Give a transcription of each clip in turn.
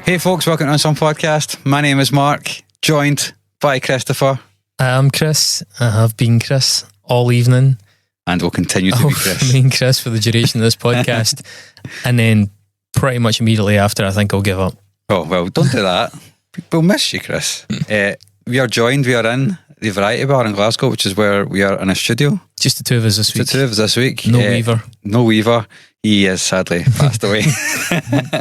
Hey folks, welcome to Some Podcast. My name is Mark, joined by Christopher. I'm Chris. I have been Chris all evening. And will continue to be Chris. Remain Chris for the duration of this podcast. And then pretty much immediately after, I think I'll give up. Oh, well, don't do that. People miss you, Chris. We are in the Variety Bar in Glasgow, which is where we are in a studio. Just the two of us this week. The two of us this week. No Weaver. No Weaver. He has sadly passed away.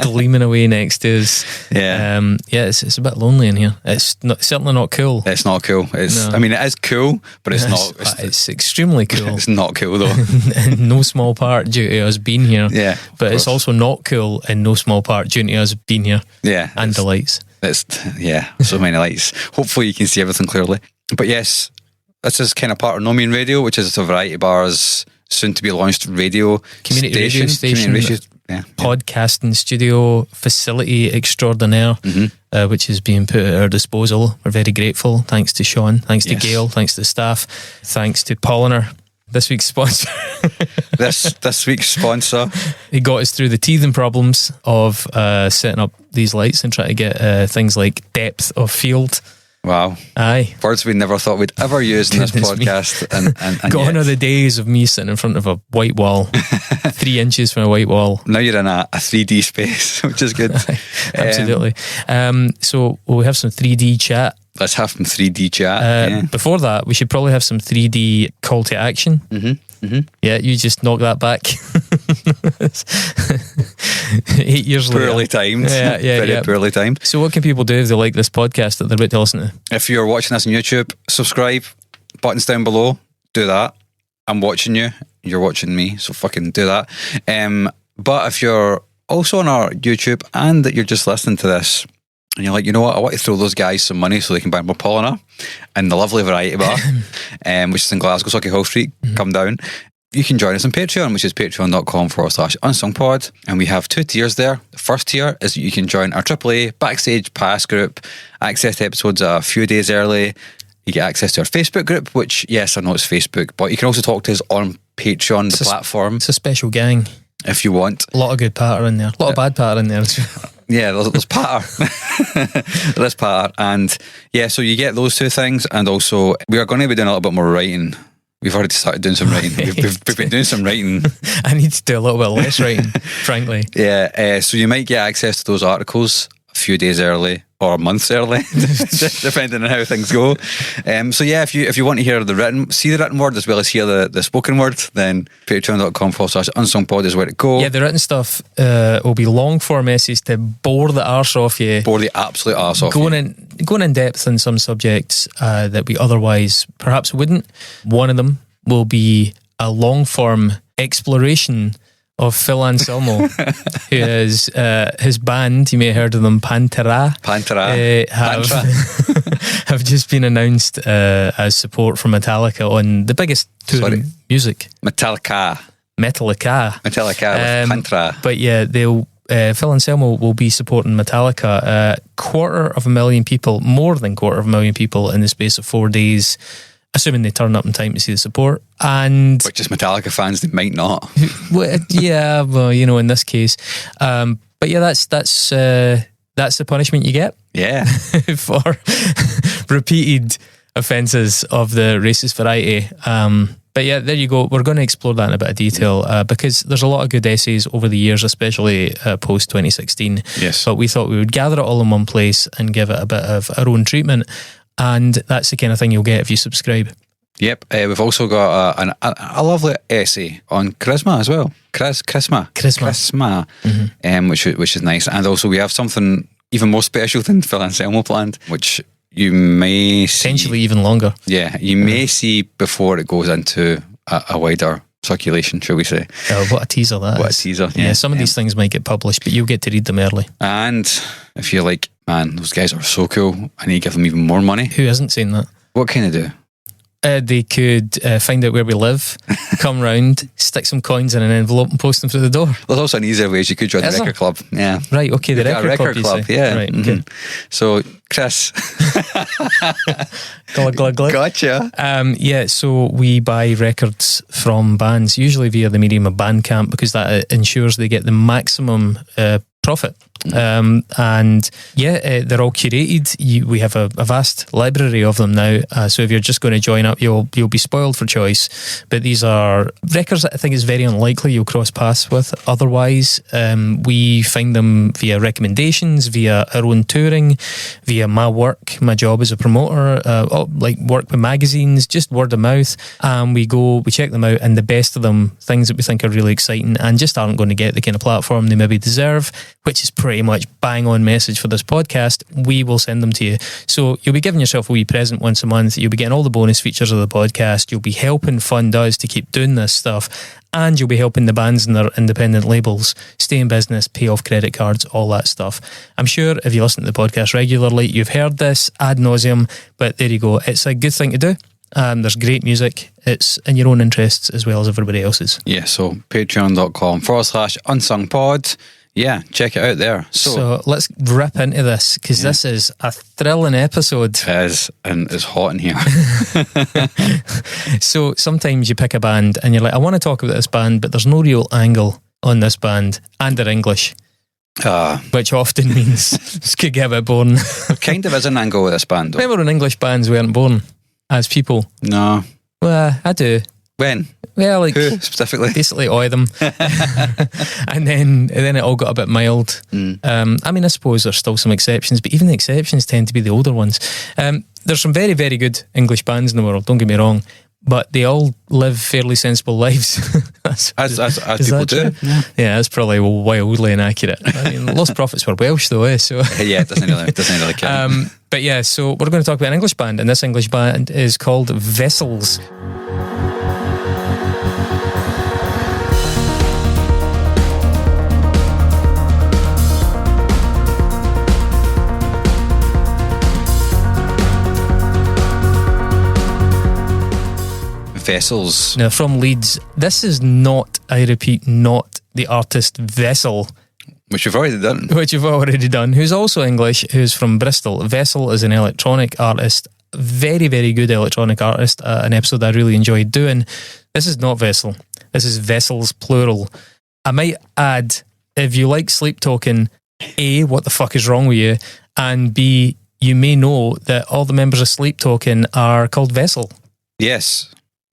Gleaming away next to us. Yeah. It's a bit lonely in here. It's certainly not cool. It's not cool. No. I mean, it is cool, but it's not. It's extremely cool. It's not cool though. In no small part due to us being here. Yeah. But it's also not cool in no small part due to us being here. Yeah. And the lights. So many lights. Hopefully you can see everything clearly. But yes, this is kind of part of No Mean Radio, which is a Variety Bar's soon to be launched radio community radio station, podcasting studio facility extraordinaire, which is being put at our disposal. We're very grateful. Thanks to Sean, thanks to Gail, thanks to the staff, thanks to Polliner, this week's sponsor. this week's sponsor. He got us through the teething problems of setting up these lights and trying to get things like depth of field. Wow. Aye. Words we never thought we'd ever use in this podcast. And Gone are the days of me sitting in front of a white wall, 3 inches from a white wall. Now you're in a 3D space, which is good. Absolutely. So we have some 3D chat. Let's have some 3D chat. Before that, we should probably have some 3D call to action. Yeah, you just knock that back. 8 years later. Poorly timed. Very poorly timed. So what can people do if they like this podcast that they're about to listen to? If you're watching this on YouTube, subscribe. Buttons down below. Do that. I'm watching you. You're watching me. So fucking do that. But if you're also on our YouTube and that you're just listening to this and you're like, you know what, I want to throw those guys some money so they can buy more Polliner in the lovely Variety Bar, which is in Glasgow, Sauchiehall Hall Street. Come down. You can join us on Patreon, which is patreon.com/unsungpod. And we have 2 tiers there. The first tier is that you can join our AAA Backstage Pass group, access to episodes a few days early. You get access to our Facebook group, which, yes, I know it's Facebook, but you can also talk to us on Patreon, the platform. It's a special gang. If you want. A lot of good patter in there. A lot of bad patter in there. Yeah, there's patter. There's patter. And yeah, so you get those 2 things. And also, we are going to be doing a little bit more writing. We've already started doing some writing. We've been doing some writing. I need to do a little bit less writing, frankly. Yeah, so you might get access to those articles a few days early or months early, depending on how things go. So yeah, if you want to hear the written word as well as hear the spoken word, then patreon.com/unsungpod is where to go. Yeah, the written stuff will be long form essays to bore the arse off you. Bore the absolute arse off you. Going in depth in some subjects that we otherwise perhaps wouldn't. One of them will be a long form exploration of Phil Anselmo, who is his band, you may have heard of them, Pantera, have just been announced as support for Metallica on the biggest tour in music. Metallica with Pantera. But yeah, Phil Anselmo will be supporting Metallica. 250,000 people, more than 250,000 people in the space of 4 days, assuming they turn up in time to see the support. And but just Metallica fans, they might not. Well, in this case. But yeah, that's the punishment you get. Yeah. For repeated offences of the racist variety. But yeah, there you go. We're going to explore that in a bit of detail because there's a lot of good essays over the years, especially post 2016. Yes. But we thought we would gather it all in one place and give it a bit of our own treatment. And that's the kind of thing you'll get if you subscribe. Yep. We've also got a lovely essay on charisma as well. Charisma. Which is nice. And also we have something even more special than Phil Anselmo planned, which you may see, potentially even longer. Yeah, you may see before it goes into a wider circulation, shall we say. What a teaser that is. What a teaser. Yeah, some of these things might get published, but you'll get to read them early. And if you're like, man, those guys are so cool, I need to give them even more money. Who hasn't seen that? What can I do? They could find out where we live, come round, stick some coins in an envelope and post them through the door. There's also an easier way. You could join the record club. Yeah. Right, okay, the record club. Yeah. Right, okay. So, Chris. Glug, glug, glug. Gotcha. Yeah, so we buy records from bands, usually via the medium of Bandcamp, because that ensures they get the maximum profit. And yeah, they're all curated. We have a vast library of them now. So if you're just going to join up, you'll be spoiled for choice. But these are records that I think is very unlikely you'll cross paths with otherwise. We find them via recommendations, via our own touring, via my work, my job as a promoter, like work with magazines, just word of mouth. We check them out, and the best of them, things that we think are really exciting and just aren't going to get the kind of platform they maybe deserve, which is pretty much bang on message for this podcast, we will send them to you. So you'll be giving yourself a wee present once a month. You'll be getting all the bonus features of the podcast. You'll be helping fund us to keep doing this stuff. And you'll be helping the bands and their independent labels stay in business, pay off credit cards, all that stuff. I'm sure if you listen to the podcast regularly, you've heard this ad nauseum, but there you go. It's a good thing to do. There's great music. It's in your own interests as well as everybody else's. Yeah, so patreon.com/unsungpod. Yeah, check it out there. So let's rip into this, because this is a thrilling episode. It is, and it's hot in here. So sometimes you pick a band and you're like, I want to talk about this band, but there's no real angle on this band, and they're English. Which often means this could get a bit boring. There kind of is an angle with this band, though. Remember when English bands weren't born as people? No. Well, I do. When? Well, like, who specifically? Basically all them. and then it all got a bit mild. I mean, I suppose there's still some exceptions, but even the exceptions tend to be the older ones. There's some very, very good English bands in the world, don't get me wrong, but they all live fairly sensible lives. as people do. Yeah, that's probably wildly inaccurate. I mean, Lost Prophets were Welsh though, so yeah, it doesn't really count. But yeah, so we're going to talk about an English band, and this English band is called Vessels. Vessels. Now, from Leeds. This is not, I repeat, not the artist Vessel. Which you've already done. Who's also English, who's from Bristol. Vessel is an electronic artist, very, very good electronic artist, an episode I really enjoyed doing. This is not Vessel. This is Vessels, plural. I might add, if you like Sleep Token, A, what the fuck is wrong with you? And B, you may know that all the members of Sleep Token are called Vessel. Yes.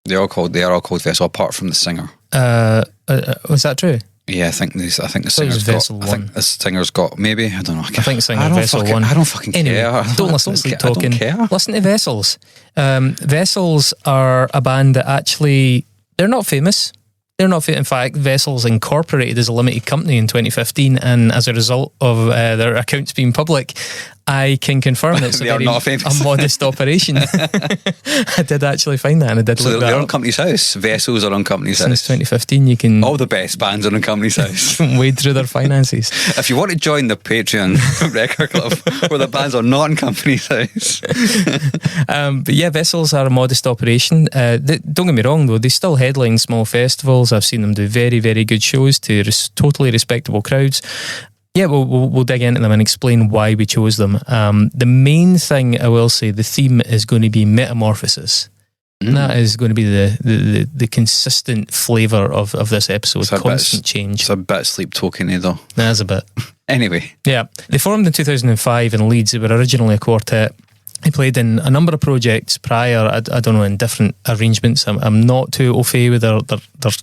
They are all called Vessel, apart from the singer. Was that true? Yeah, I think the singer's got maybe, I don't know. I think singer Vessel won. I don't fucking anyway, care. Don't listen to Sleep Token. I don't care. Listen to Vessels. Vessels are a band that actually, they're not famous. In fact, Vessels incorporated as a limited company in 2015, and as a result of their accounts being public, I can confirm it's a modest operation. I did actually find that, and I did look that they're up. on Company's House. Vessels are on Company's House. Since 2015, you can... All the best bands are on Company's House. Wade through their finances. If you want to join the Patreon record club, where the bands are not in Company's House. But yeah, Vessels are a modest operation. Don't get me wrong, though, they still headline small festivals. I've seen them do very, very good shows to totally respectable crowds. Yeah, we'll dig into them and explain why we chose them. The main thing I will say, the theme is going to be metamorphosis. That is going to be the consistent flavour of this episode. Constant change. It's a bit Sleep Token-y though. That's a bit. Anyway. Yeah. They formed in 2005 in Leeds. They were originally a quartet. They played in a number of projects prior, I don't know, in different arrangements. I'm not too au fait with their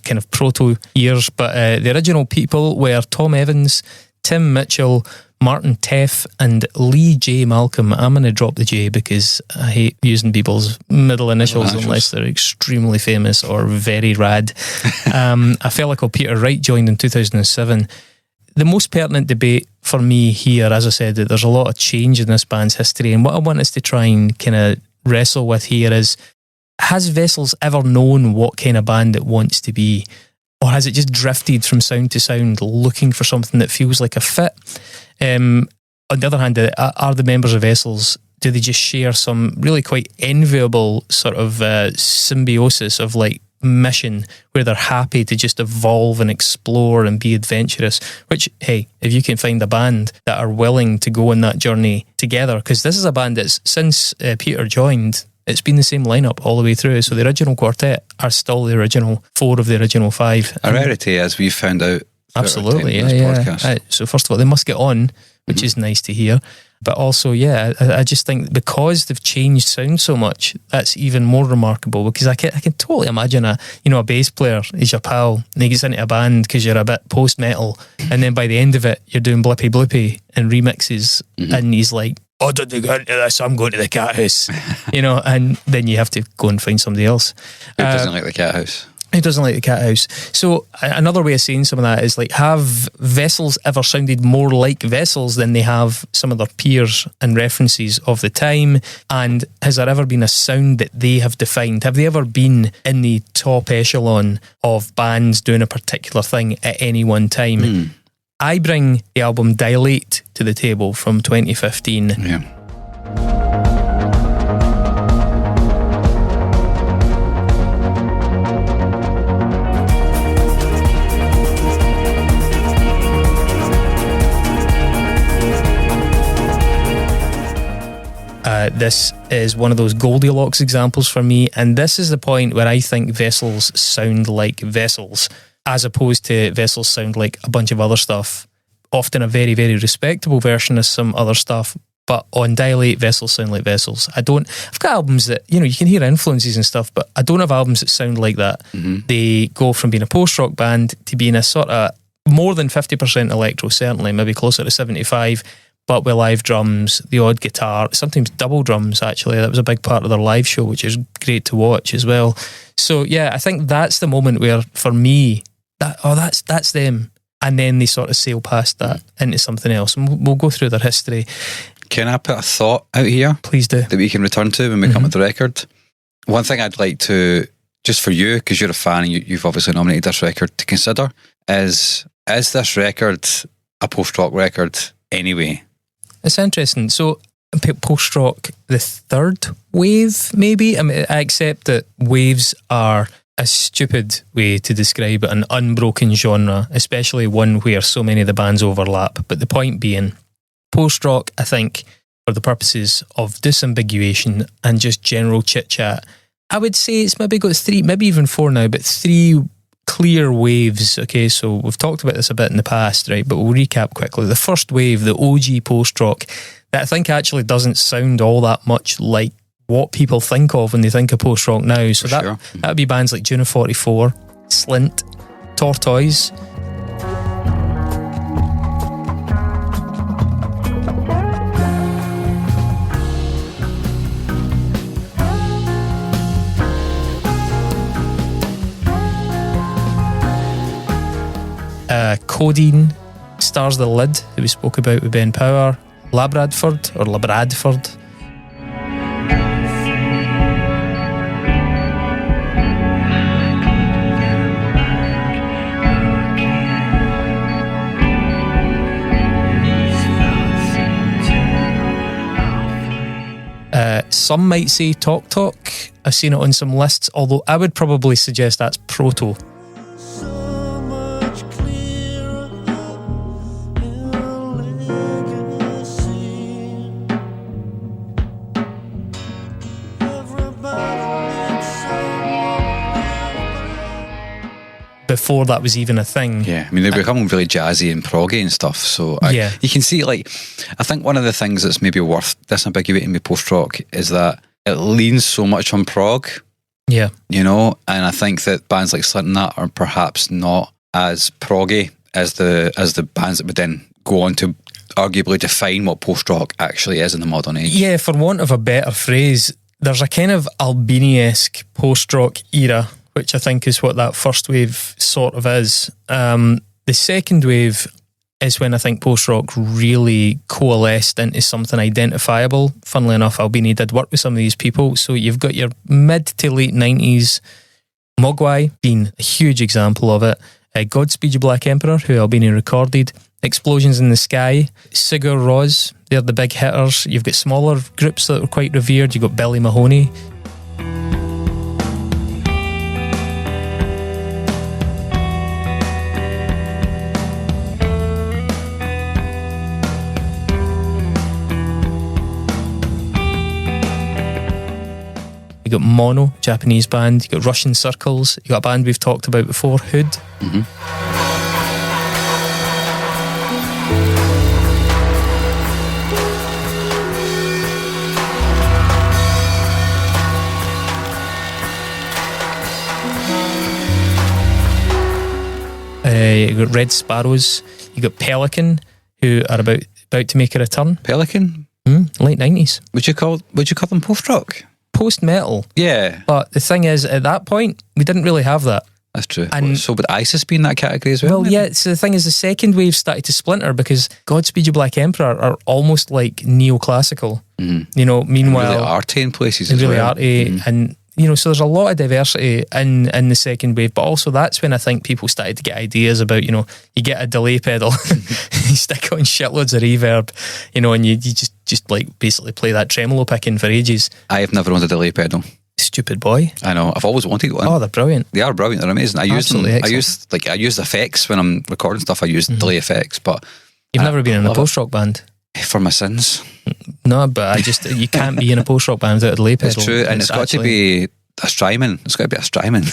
kind of proto years, but the original people were Tom Evans, Tim Mitchell, Martin Teff, and Lee J. Malcolm. I'm going to drop the J because I hate using people's middle initials unless they're extremely famous or very rad. A fella called Peter Wright joined in 2007. The most pertinent debate for me here, as I said, that there's a lot of change in this band's history, and what I want us to try and kind of wrestle with here is, has Vessels ever known what kind of band it wants to be? Or has it just drifted from sound to sound looking for something that feels like a fit? On the other hand, are the members of Vessels, do they just share some really quite enviable sort of symbiosis of like mission where they're happy to just evolve and explore and be adventurous? Which, hey, if you can find a band that are willing to go on that journey together, because this is a band that's, since Peter joined, it's been the same lineup all the way through. So the original quartet are still the original 4 of the original 5. A rarity, as we found out Absolutely, for our time yeah. on this podcast. So first of all, they must get on, which is nice to hear. But also, yeah, I just think because they've changed sound so much, that's even more remarkable, because I can totally imagine a bass player is your pal and he gets into a band because you're a bit post-metal, and then by the end of it, you're doing Blippy Blippy and remixes, and he's like, oh, don't you go into this, I'm going to the cat house, and then you have to go and find somebody else. Who doesn't like the cat house? Who doesn't like the cat house? So another way of saying some of that is like, have Vessels ever sounded more like Vessels than they have some of their peers and references of the time? And has there ever been a sound that they have defined? Have they ever been in the top echelon of bands doing a particular thing at any one time? I bring the album Dilate to the table from 2015. Yeah. This is one of those Goldilocks examples for me, and this is the point where I think Vessels sound like Vessels, as opposed to Vessels sound like a bunch of other stuff. Often a very, very respectable version of some other stuff, but on Dilate, Vessels sound like Vessels. I've got albums that, you can hear influences and stuff, but I don't have albums that sound like that. They go from being a post-rock band to being a sort of more than 50% electro, certainly, maybe closer to 75%, but with live drums, the odd guitar, sometimes double drums, actually. That was a big part of their live show, which is great to watch as well. So, yeah, I think that's the moment where, for me, that's them. And then they sort of sail past that into something else. And we'll go through their history. Can I put a thought out here? Please do. That we can return to when we come with the record? One thing I'd like to, just for you, because you're a fan and you've obviously nominated this record, to consider is this record a post-rock record anyway? It's interesting. So, post-rock, the third wave, maybe? I mean, I accept that waves are a stupid way to describe an unbroken genre, especially one where so many of the bands overlap. But the point being, post-rock, I think, for the purposes of disambiguation and just general chit-chat, I would say it's maybe got three, maybe even four now, but three clear waves. Okay, so we've talked about this a bit in the past, right? But we'll recap quickly. The first wave, the OG post-rock, that I think actually doesn't sound all that much like what people think of when they think of post-rock now. So that would be bands like Juno 44, Slint, Tortoise. Codeine, Stars the Lid, who we spoke about with Ben Power, Labradford. Some might say Talk Talk. I've seen it on some lists, although I would probably suggest that's proto. Before that was even a thing. Yeah, I mean, they become really jazzy and proggy and stuff. So you can see, like, I think one of the things that's maybe worth disambiguating with post-rock is that it leans so much on prog. Yeah. And I think that bands like Slint and that are perhaps not as proggy as the bands that would then go on to arguably define what post-rock actually is in the modern age. Yeah, for want of a better phrase, there's a kind of Albini-esque post-rock era, which I think is what that first wave sort of is. The second wave is when I think post-rock really coalesced into something identifiable. Funnily enough, Albini did work with some of these people. So you've got your mid to late 90s, Mogwai being a huge example of it. Godspeed You Black Emperor, who Albini recorded. Explosions in the Sky, Sigur Rós, they're the big hitters. You've got smaller groups that are quite revered. You've got Billy Mahoney. You got Mono, Japanese band. You got Russian Circles. You got a band we've talked about before, Hood. you've got Red Sparrows, you've got Pelican, who are about to make a return. Pelican? Late 90s. Would you call them post-rock? Post-metal. Yeah. But the thing is, at that point, we didn't really have that. That's true. And so would ISIS be in that category as well? Well, yeah, so the thing is, the second wave started to splinter because Godspeed You Black Emperor are almost like neoclassical. You know, meanwhile... Really arty in places as well. Really arty. And, you know, so there's a lot of diversity in the second wave, but also that's when I think people started to get ideas about, you know, you get a delay pedal, you stick on shitloads of reverb, you know, and you just like basically play that tremolo picking for ages. I have never owned a delay pedal. Stupid boy. I know. I've always wanted one. Oh, they're brilliant. They are brilliant. They're amazing. I use them. Excellent. I use effects when I'm recording stuff. I use delay effects, but you've never been in a post rock band. For my sins. No, but you can't be in a post rock band without a delay pedal. It's true, and it's got to be a Strymon. It's got to be a Strymon.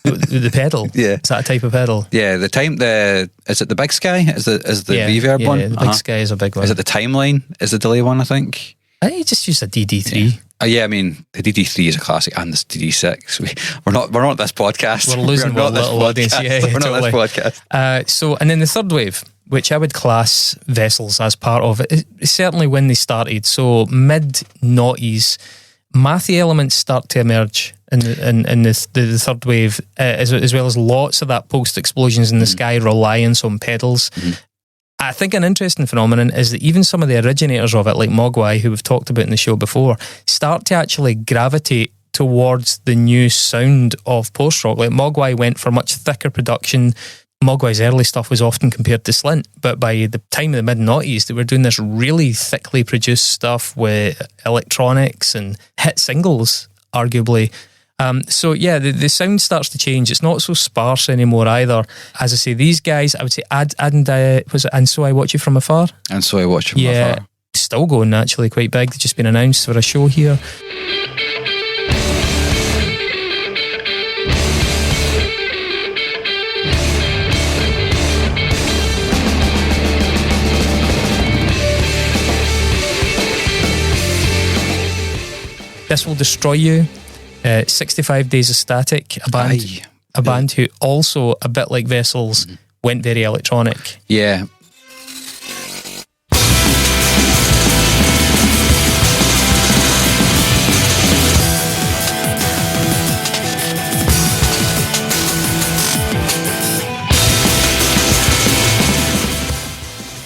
The pedal. Yeah. Is that a type of pedal? Yeah. Is it the Big Sky? Is the reverb one? Yeah, the Big Sky is a big one. Is it the Timeline? Is the delay one? I think. I just use a DD3. Yeah, I mean the DD3 is a classic, and this DD6. We're not this podcast. We're losing a little audience. Yeah, we're totally. not this podcast. And then the third wave, which I would class Vessels as part of it, certainly when they started. So mid-noughties, mathy elements start to emerge in the third wave, as well as lots of that post-explosions in the sky reliance on pedals. I think an interesting phenomenon is that even some of the originators of it, like Mogwai, who we've talked about in the show before, start to actually gravitate towards the new sound of post-rock. Like Mogwai went for much thicker production. Mogwai's early stuff was often compared to Slint, but by the time of the mid-noughties, they were doing this really thickly produced stuff with electronics and hit singles, arguably. So yeah, the sound starts to change. It's not so sparse anymore either. As I say, these guys, I would say, And So I Watch You From Afar. And So I Watch You From Afar. Still going actually quite big. They've just been announced for a show here. This Will Destroy You. 65 Days of Static, a band who also, a bit like Vessels, went very electronic. Yeah.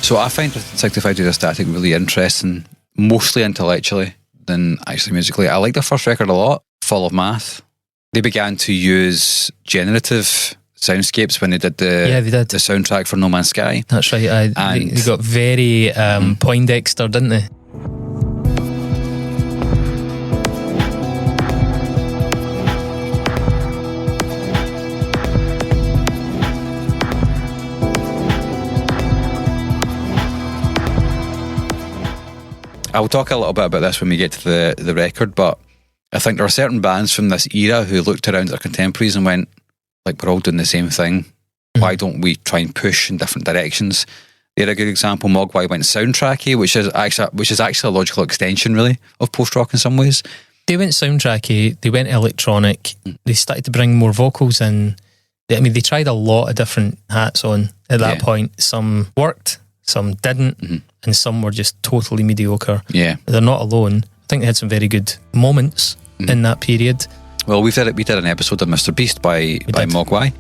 So I find 65 Days of Static really interesting, mostly intellectually than actually musically. I like their first record a lot, Fall of Math. They began to use generative soundscapes when they did the soundtrack for No Man's Sky. That's right. They got very Poindexter, didn't they? I'll talk a little bit about this when we get to the record, but I think there are certain bands from this era who looked around at their contemporaries and went, like, we're all doing the same thing. Why don't we try and push in different directions? They're a good example. Mogwai went soundtracky, which is actually a logical extension, really, of post-rock in some ways. They went soundtracky, they went electronic, they started to bring more vocals in. I mean, they tried a lot of different hats on at that point. Some worked, some didn't, and some were just totally mediocre. Yeah. They're not alone. I think they had some very good moments in that period. Well, we did an episode of Mr. Beast by Mogwai.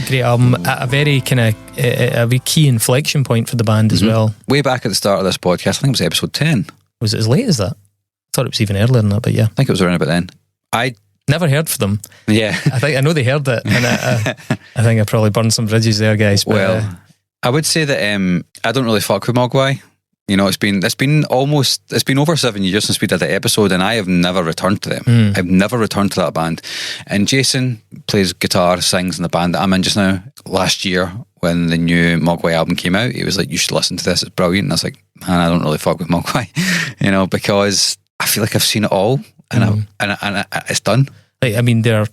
Great album, at a very kind of a key inflection point for the band as well. Way back at the start of this podcast, I think it was episode 10. Was it as late as that? I thought it was even earlier than that, but yeah. I think it was around about then. I never heard from them. Yeah. I know they heard it, and I think I probably burned some bridges there, guys. But, well, I would say that I don't really fuck with Mogwai. You know, it's been over 7 years since we did that episode, and I have never returned to them. I've never returned to that band. And Jason plays guitar, sings in the band that I'm in just now. Last year, when the new Mogwai album came out, he was like, "You should listen to this, it's brilliant." And I was like, "Man, I don't really fuck with Mogwai," you know, because I feel like I've seen it all, and it's done. Like, I mean, they're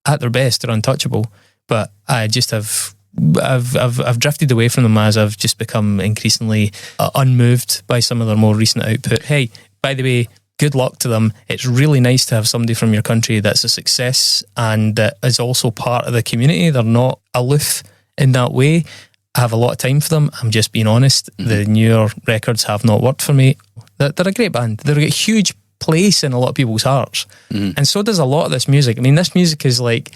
at their best, they're untouchable, but I just have I've drifted away from them as I've just become increasingly unmoved by some of their more recent output. Hey, by the way, good luck to them. It's really nice to have somebody from your country that's a success and that is also part of the community. They're not aloof in that way. I have a lot of time for them. I'm just being honest. The newer records have not worked for me. They're a great band. They're a huge place in a lot of people's hearts. And so does a lot of this music. I mean, this music is like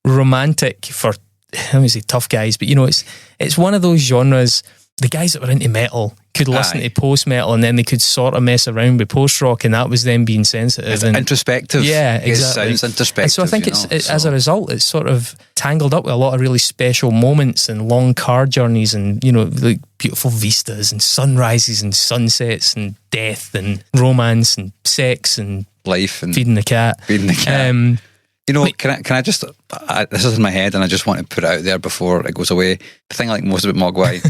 romantic for, I would say tough guys, but you know, it's one of those genres. The guys that were into metal could listen to post-metal and then they could sort of mess around with post-rock, and that was them being sensitive. It's and introspective. Yeah, exactly. It sounds introspective. And so I think as a result, it's sort of tangled up with a lot of really special moments and long car journeys and, you know, like beautiful vistas and sunrises and sunsets and death and romance and sex and life and feeding the cat. You know, can I just, this is in my head and I just want to put it out there before it goes away. The thing I like most about Mogwai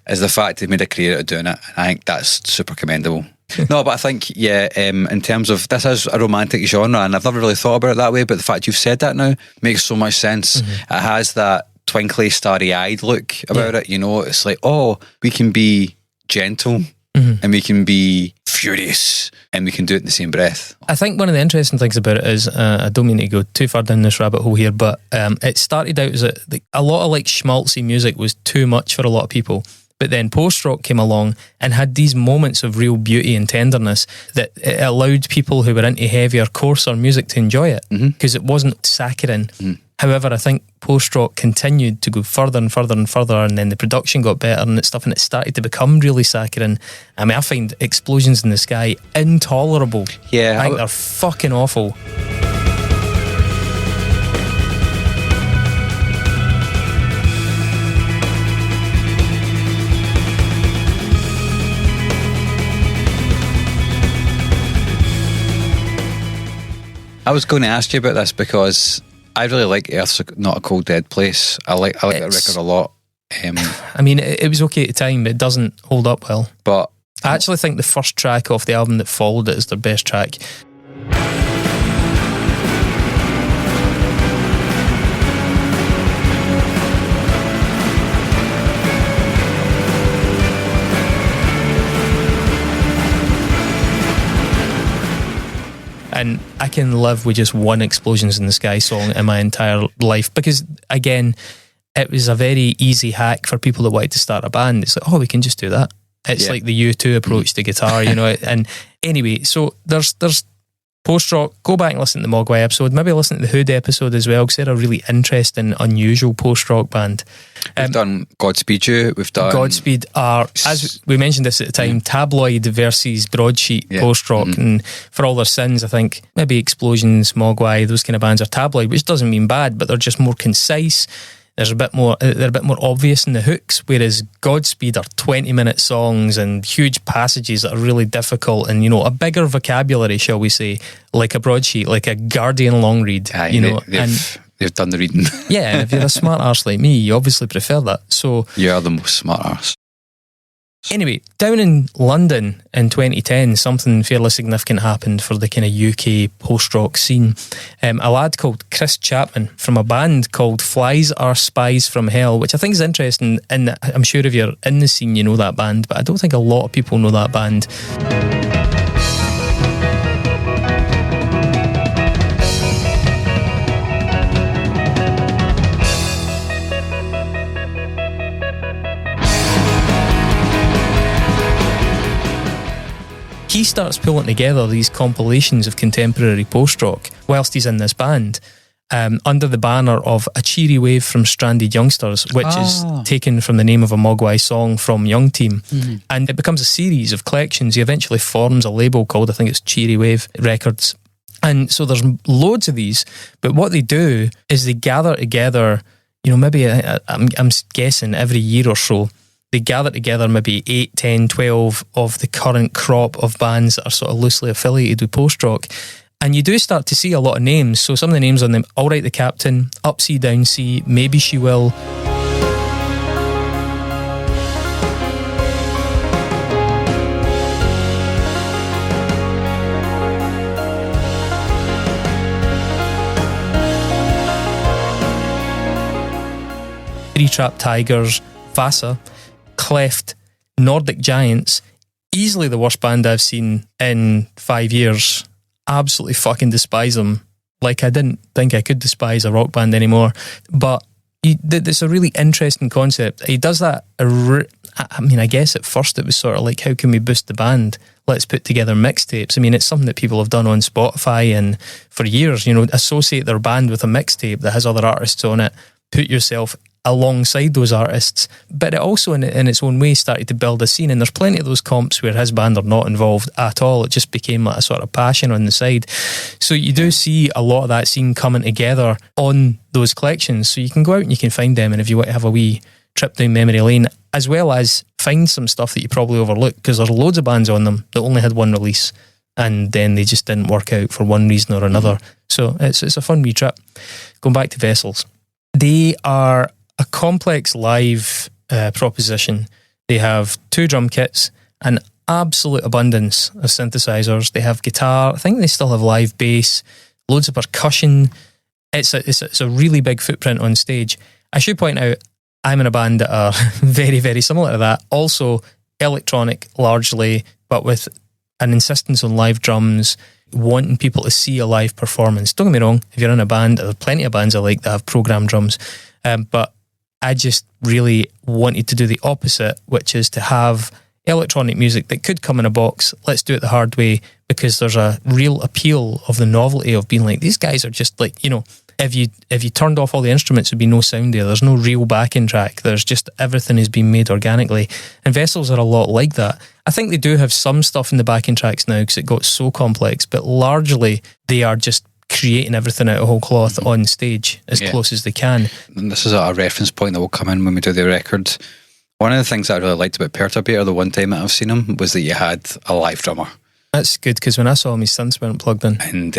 is the fact they made a career out of doing it. And I think that's super commendable. No, but I think, in terms of, this is a romantic genre and I've never really thought about it that way, but the fact you've said that now makes so much sense. It has that twinkly, starry-eyed look about it, you know. It's like, oh, we can be gentle and we can be furious and we can do it in the same breath. I think one of the interesting things about it is, I don't mean to go too far down this rabbit hole here, but it started out as a lot of like schmaltzy music was too much for a lot of people. But then post-rock came along and had these moments of real beauty and tenderness that it allowed people who were into heavier, coarser music to enjoy it because it wasn't saccharine. However, I think post-rock continued to go further and further and further, and then the production got better and stuff, and it started to become really saccharine. I mean, I find Explosions in the Sky intolerable. Yeah. I think they're fucking awful. I was going to ask you about this because I really like Earth's Not a Cold Dead Place. I like that record a lot. I mean, it was okay at the time, but it doesn't hold up well. But I actually think the first track off the album that followed it is their best track. And I can live with just one Explosions in the Sky song in my entire life because, again, it was a very easy hack for people that wanted to start a band. It's like, oh, we can just do that. It's like the U2 approach to guitar, you know. And anyway, so there's post-rock. Go back and listen to the Mogwai episode. Maybe listen to the Hood episode as well because they're a really interesting, unusual post-rock band. We've done Godspeed You. We've done Godspeed are, as we mentioned this at the time, tabloid versus broadsheet post-rock. And for all their sins, I think maybe Explosions, Mogwai, those kind of bands are tabloid, which doesn't mean bad, but they're just more concise. They're a bit more obvious in the hooks, whereas Godspeed are 20-minute songs and huge passages that are really difficult and, you know, a bigger vocabulary, shall we say, like a broadsheet, like a Guardian long read. They've done the reading. Yeah, and if you're a smart arse like me, you obviously prefer that. So you are the most smart arse. Anyway, down in London in 2010, something fairly significant happened for the kind of UK post-rock scene. A lad called Chris Chapman from a band called Flies Are Spies from Hell, which I think is interesting, and I'm sure if you're in the scene you know that band, but I don't think a lot of people know that band. He starts pulling together these compilations of contemporary post-rock whilst he's in this band, under the banner of A Cheery Wave from Stranded Youngsters, which is taken from the name of a Mogwai song from Young Team. And it becomes a series of collections. He eventually forms a label called, I think it's Cheery Wave Records. And so there's loads of these, but what they do is they gather together, you know, maybe I'm guessing every year or so, they gather together maybe 8, 10, 12 of the current crop of bands that are sort of loosely affiliated with post-rock. And you do start to see a lot of names. So some of the names on them, All Right the Captain, Up C Down C, Maybe She Will. Three Trapped Tigers, Vasa, Cleft, Nordic Giants, easily the worst band I've seen in 5 years. Absolutely fucking despise them. Like, I didn't think I could despise a rock band anymore. But it's a really interesting concept. He does that. I mean, I guess at first it was sort of like, how can we boost the band? Let's put together mixtapes. I mean, it's something that people have done on Spotify and for years, you know, associate their band with a mixtape that has other artists on it. Put yourself alongside those artists. But it also, in its own way, started to build a scene. And there's plenty of those comps where his band are not involved at all. It just became like a sort of passion on the side. So you do see a lot of that scene coming together on those collections. So you can go out and you can find them. And if you want to have a wee trip down memory lane, as well as find some stuff that you probably overlooked, because there's loads of bands on them that only had one release and then they just didn't work out for one reason or another. So it's a fun wee trip. Going back to Vessels, they are a complex live proposition. They have 2 drum kits, an absolute abundance of synthesizers. They have guitar. I think they still have live bass, loads of percussion. It's a really big footprint on stage. I should point out, I'm in a band that are very, very similar to that. Also electronic largely, but with an insistence on live drums, wanting people to see a live performance. Don't get me wrong, if you're in a band, there are plenty of bands I like that have programmed drums, but I just really wanted to do the opposite, which is to have electronic music that could come in a box. Let's do it the hard way, because there's a real appeal of the novelty of being like, these guys are just like, you know, if you turned off all the instruments, there'd be no sound there. There's no real backing track. There's just everything is being made organically. And Vessels are a lot like that. I think they do have some stuff in the backing tracks now because it got so complex, but largely they are just creating everything out of whole cloth on stage as close as they can. And this is a reference point that will come in when we do the record. One of the things that I really liked about Perturbator the one time that I've seen him was that you had a live drummer. That's good, because when I saw him, his synths weren't plugged in. And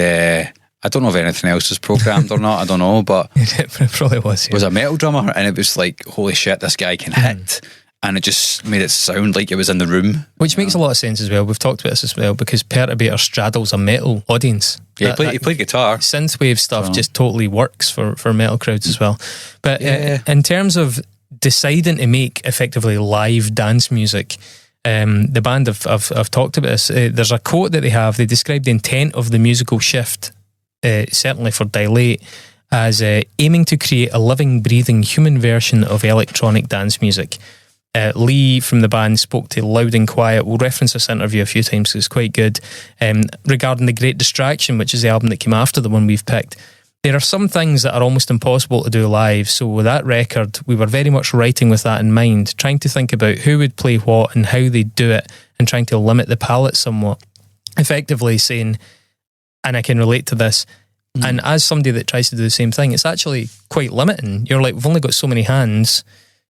I don't know if anything else was programmed or not, I don't know, but it probably was. It was a metal drummer, and it was like, holy shit, this guy can hit. And it just made it sound like it was in the room. Which makes a lot of sense as well. We've talked about this as well, because Perturbator straddles a metal audience. Yeah, he played guitar. Synthwave stuff just totally works for metal crowds as well. But in terms of deciding to make effectively live dance music, the band I've talked about this. There's a quote that they have. They describe the intent of the musical shift, certainly for Dilate, as aiming to create a living, breathing human version of electronic dance music. Lee from the band spoke to Loud and Quiet. We'll reference this interview a few times because it's quite good. Regarding The Great Distraction, which is the album that came after the one we've picked, there are some things that are almost impossible to do live. So with that record, we were very much writing with that in mind, trying to think about who would play what and how they'd do it, and trying to limit the palette somewhat. Effectively saying, and I can relate to this, and as somebody that tries to do the same thing, it's actually quite limiting. You're like, we've only got so many hands.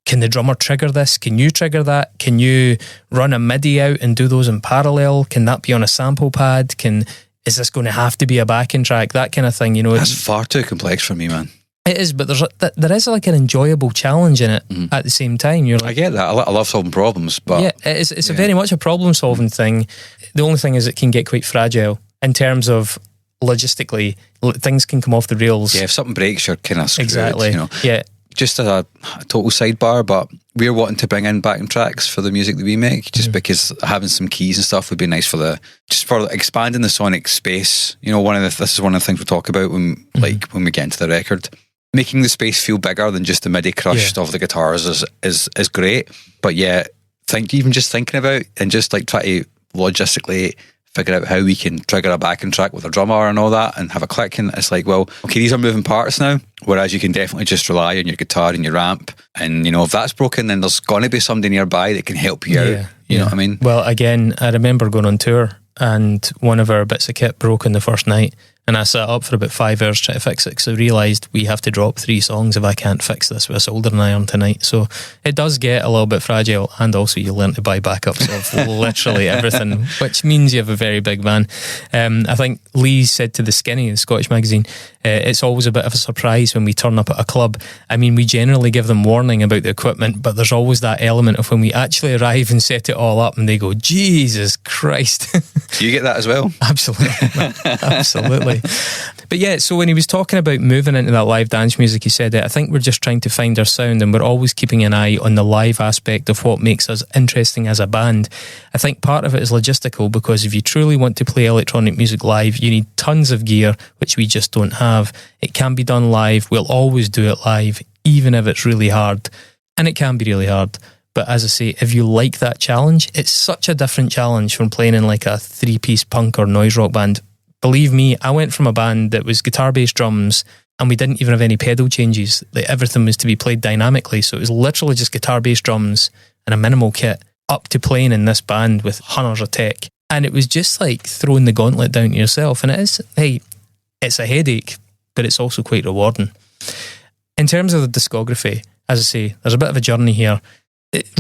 Can the drummer trigger this? Can you trigger that? Can you run a MIDI out and do those in parallel? Can that be on a sample pad? Is this going to have to be a backing track? That kind of thing, you know. That's far too complex for me, man. It is, but there is like an enjoyable challenge in it at the same time. You're like, I get that. I love solving problems, but yeah, it's a very much a problem solving thing. The only thing is it can get quite fragile in terms of logistically, things can come off the rails. Yeah, if something breaks, you're kind of screwed. Exactly. You know? Yeah. Just as a total sidebar, but we're wanting to bring in backing tracks for the music that we make, just because having some keys and stuff would be nice for expanding the sonic space. You know, this is one of the things we talk about when we get into the record. Making the space feel bigger than just the MIDI crushed of the guitars is great. But yeah, even just thinking about and just like try to logistically figure out how we can trigger a backing track with a drummer and all that and have a click, and it's like, well, okay, these are moving parts now, whereas you can definitely just rely on your guitar and your amp, and you know, if that's broken, then there's going to be somebody nearby that can help you out. You know what I mean? Well, again, I remember going on tour and one of our bits of kit broke on the first night, and I sat up for about 5 hours trying to fix it, because I realised we have to drop 3 songs if I can't fix this with a soldering iron tonight. So it does get a little bit fragile, and also you learn to buy backups of literally everything, which means you have a very big van. I think Lee said to The Skinny, the Scottish magazine, it's always a bit of a surprise when we turn up at a club. I mean, we generally give them warning about the equipment, but there's always that element of when we actually arrive and set it all up and they go, Jesus Christ. Do you get that as well? Absolutely. Absolutely. But yeah, so when he was talking about moving into that live dance music, he said that I think we're just trying to find our sound and we're always keeping an eye on the live aspect of what makes us interesting as a band. I think part of it is logistical, because if you truly want to play electronic music live, you need tons of gear, which we just don't have. It can be done live. We'll always do it live, even if it's really hard. And it can be really hard. But as I say, if you like that challenge, it's such a different challenge from playing in like a 3-piece punk or noise rock band. Believe me, I went from a band that was guitar, bass, drums, and we didn't even have any pedal changes. Like, everything was to be played dynamically. So it was literally just guitar, bass, drums, and a minimal kit, up to playing in this band with hundreds of tech. And it was just like throwing the gauntlet down to yourself. And it is, hey, it's a headache, but it's also quite rewarding. In terms of the discography, as I say, there's a bit of a journey here.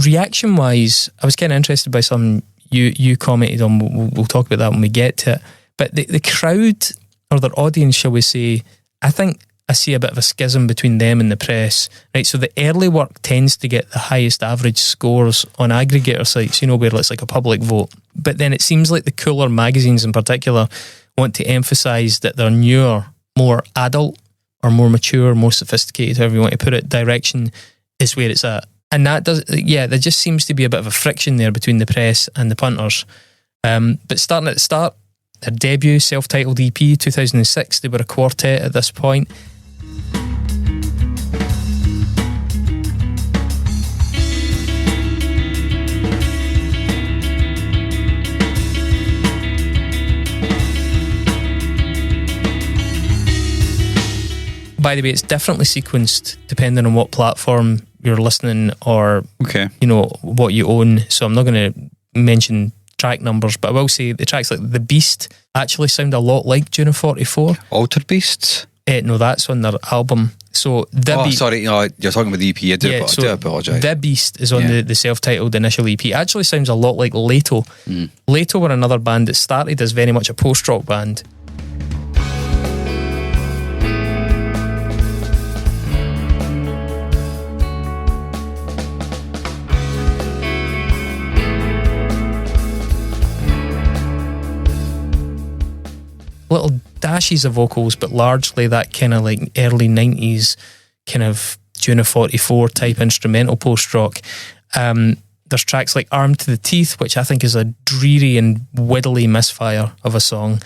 Reaction-wise, I was kind of interested by some you commented on. We'll talk about that when we get to it. But the crowd, or their audience, shall we say, I think I see a bit of a schism between them and the press. Right, so the early work tends to get the highest average scores on aggregator sites, you know, where it's like a public vote. But then it seems like the cooler magazines in particular want to emphasise that their newer, more adult, or more mature, more sophisticated, however you want to put it, direction is where it's at. And that does, yeah, there just seems to be a bit of a friction there between the press and the punters. But starting at the start, their debut self-titled EP, 2006, they were a quartet at this point. By the way, it's differently sequenced depending on what platform you're listening or, you know, what you own. So I'm not going to mention track numbers, but I will say the tracks like The Beast actually sound a lot like Juno 44. Altered Beasts? No, that's on their album. So sorry, no, you're talking about the EP. I do apologise. The Beast is on the self-titled initial EP. It actually sounds a lot like Leto. Leto were another band that started as very much a post-rock band. Little dashes of vocals, but largely that kind of like early 90s kind of Juno 44 type instrumental post-rock. There's tracks like Armed to the Teeth, which I think is a dreary and widdly misfire of a song.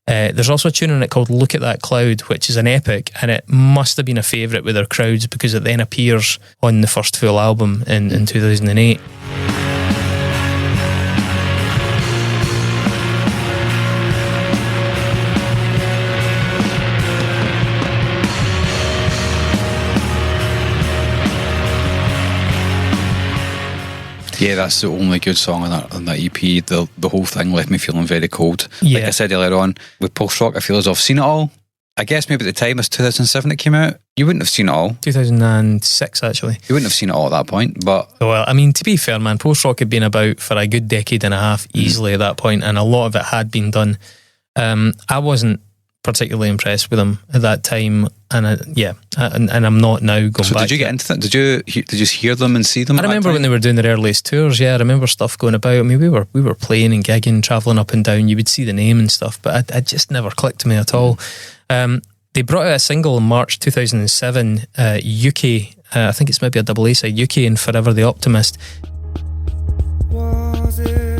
There's also a tune on it called Look at That Cloud, which is an epic, and it must have been a favourite with their crowds because it then appears on the first full album in 2008. Yeah, that's the only good song on that EP. The whole thing left me feeling very cold. Yeah. Like I said earlier on, with post-rock, I feel as though I've seen it all. I guess maybe at the time, it's 2007 it came out. You wouldn't have seen it all. 2006, actually. You wouldn't have seen it all at that point, but... Well, I mean, to be fair, man, post-rock had been about for a good decade and a half easily at that point, and a lot of it had been done. I wasn't particularly impressed with them at that time, and I'm not now going back. So did you get into that? Did you hear them and see them? I remember when they were doing their earliest tours. Yeah, I remember stuff going about. I mean, we were playing and gigging, travelling up and down. You would see the name and stuff, but it just never clicked to me at all. They brought out a single in March 2007, UK. I think it's maybe a double A side, UK and Forever the Optimist. Was it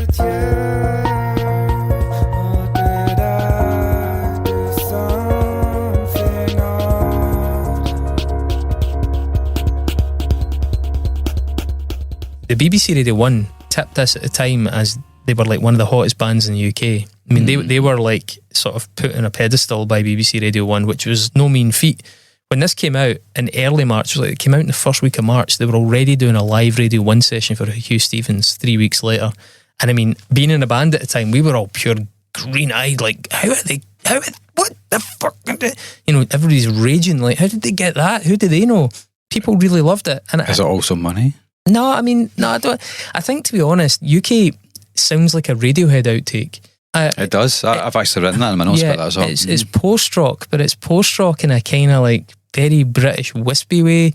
The BBC Radio 1 tipped this at the time as they were like one of the hottest bands in the UK. I mean, they were like sort of put on a pedestal by BBC Radio 1, which was no mean feat. When this came out in early March, it came out in the first week of March, they were already doing a live Radio 1 session for Hugh Stevens 3 weeks later. And I mean, being in a band at the time, we were all pure green-eyed, like, what the fuck? You know, everybody's raging, like, how did they get that? Who do they know? People really loved it. And is it also money? No, I mean, no, I don't. I think, to be honest, UK sounds like a Radiohead outtake. It does. I've actually written that in my notes about that as well. It's post-rock, but it's post-rock in a kind of like very British wispy way.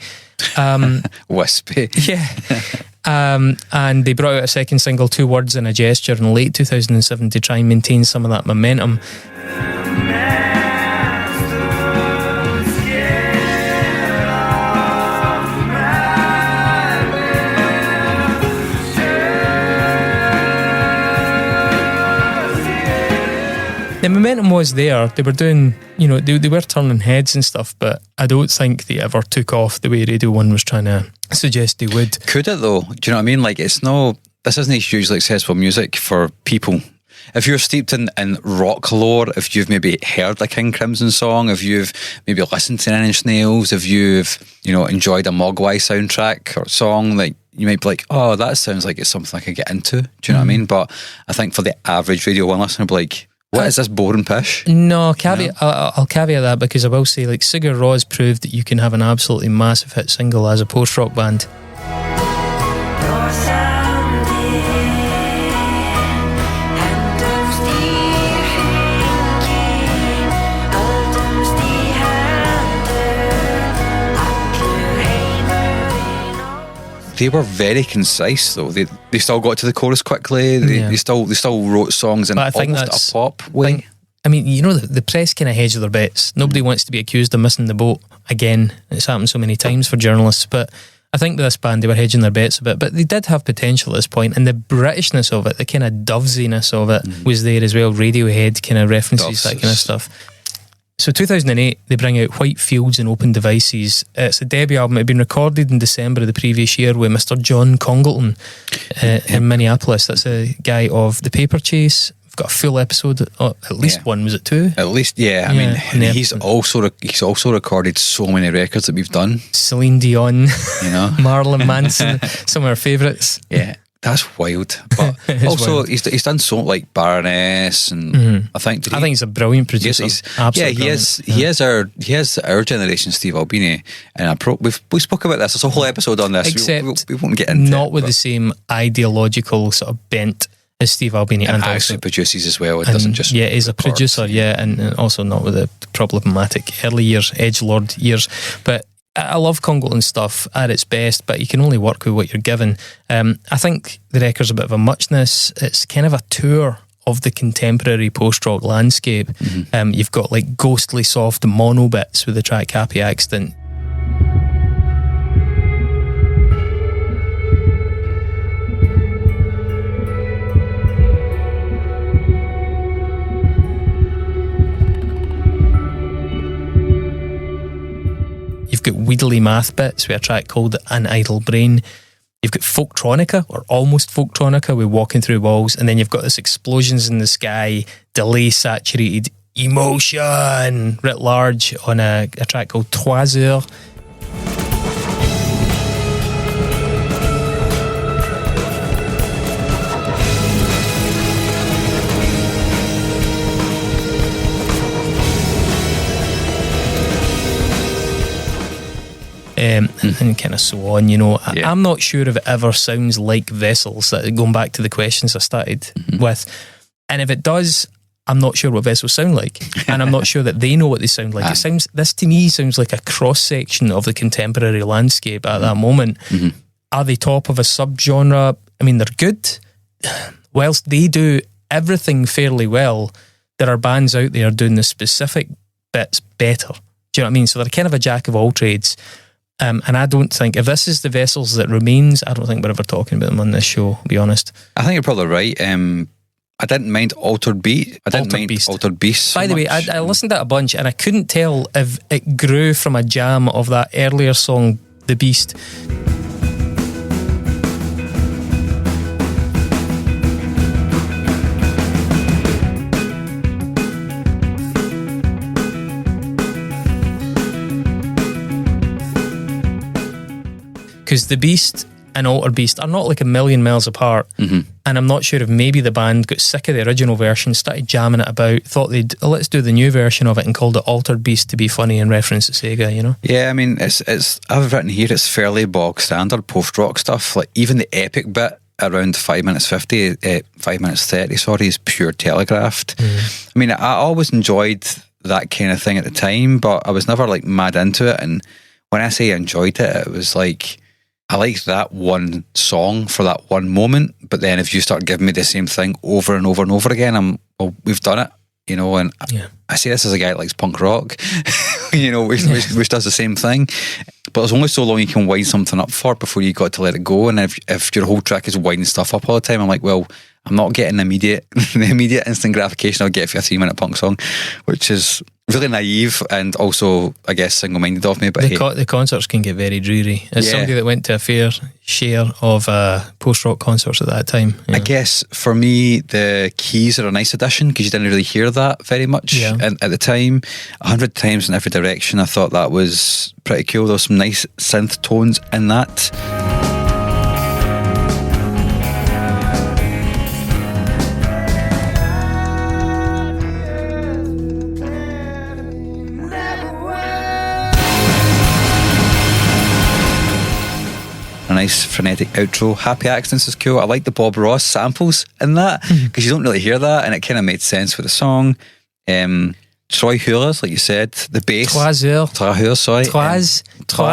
Wispy? Yeah. And they brought out a second single, Two Words and a Gesture, in late 2007 to try and maintain some of that momentum. The momentum was there. They were doing, they were turning heads and stuff, but I don't think they ever took off the way Radio 1 was trying to suggest they would. Could it though? Do you know what I mean? Like, this isn't hugely accessible music for people. If you're steeped in rock lore, if you've maybe heard a King Crimson song, if you've maybe listened to Nine Inch Nails, if you've, enjoyed a Mogwai soundtrack or song, like, you might be like, oh, that sounds like it's something I could get into. Do you know what I mean? But I think for the average Radio 1 listener, be like, what is this boring pish? No, I'll caveat that, because I will say, like, Sigur Rós proved that you can have an absolutely massive hit single as a post-rock band. They were very concise, though. They still got to the chorus quickly. They still wrote songs in almost a pop way. The press kind of hedge their bets. Nobody wants to be accused of missing the boat again. It's happened so many times for journalists. But I think with this band, they were hedging their bets a bit. But they did have potential at this point, and the Britishness of it, the kind of dovesiness of it, was there as well. Radiohead kind of references, that kind of stuff. So 2008, they bring out White Fields and Open Devices. It's a debut album. It had been recorded in December of the previous year with Mr. John Congleton in Minneapolis. That's a guy of The Paper Chase. We've got a full episode, at least one. Was it two? At least, yeah. I mean, he's also recorded so many records that we've done. Celine Dion, Marilyn Manson, some of our favourites. Yeah. That's wild. But also, wild. He's done so like Baroness, and I think he's a brilliant producer. He is our generation Steve Albini, and we spoke about this. There's a whole episode on this. Except we won't get into not with the same ideological sort of bent as Steve Albini, and actually produces as well. It doesn't just he's a producer, and also not with the problematic early years, edgelord years, but. I love Congleton stuff at its best, but you can only work with what you're given. I think the record's a bit of a muchness. It's kind of a tour of the contemporary post-rock landscape. You've got like ghostly soft mono bits with the track Happy Accident. You've got Weedly math bits with a track called An Idle Brain. You've got Folktronica, or almost Folktronica, with Walking Through Walls. And then you've got this Explosions in the Sky, delay saturated emotion writ large on a track called Trois Heures. And kind of so on, I'm not sure if it ever sounds like Vessels, going back to the questions I started with. And if it does, I'm not sure what Vessels sound like. And I'm not sure that they know what they sound like. This to me sounds like a cross-section of the contemporary landscape at that moment. Are they top of a subgenre? I mean, they're good. Whilst they do everything fairly well, there are bands out there doing the specific bits better. Do you know what I mean? So they're kind of a jack of all trades. And I don't think, if this is the Vessels that remains, I don't think we're ever talking about them on this show, to be honest. I think you're probably right. I didn't mind Altered Beast. Altered Beast so By the way, I listened to it a bunch, and I couldn't tell if it grew from a jam of that earlier song, The Beast. Because The Beast and Altered Beast are not like a million miles apart, and I'm not sure if maybe the band got sick of the original version, started jamming it about, thought let's do the new version of it, and called it Altered Beast to be funny in reference to Sega, Yeah, I mean, it's I've written here, it's fairly bog standard post-rock stuff. Like, even the epic bit around 5 minutes 30 is pure telegraphed. I mean, I always enjoyed that kind of thing at the time, but I was never like mad into it. And when I say I enjoyed it, it was like, I liked that one song for that one moment, but then if you start giving me the same thing over and over and over again, we've done it, and I say this as a guy that likes punk rock, which does the same thing, but there's only so long you can wind something up for before you got to let it go. And if your whole track is winding stuff up all the time, I'm like, well, I'm not getting the immediate instant gratification I'll get for a 3-minute punk song, which is really naive and also, I guess, single-minded of me. But the concerts can get very dreary. As somebody that went to a fair share of post-rock concerts at that time, I guess for me the keys are a nice addition because you didn't really hear that very much at the time. 100 times in every direction, I thought that was pretty cool. There was some nice synth tones in that. A nice frenetic outro. Happy Accidents is cool. I like the Bob Ross samples in that because you don't really hear that, and it kind of made sense for the song. Troy Hurlers, like you said, the bass. 3 heures. 3 heures, sorry. 3 heures. 3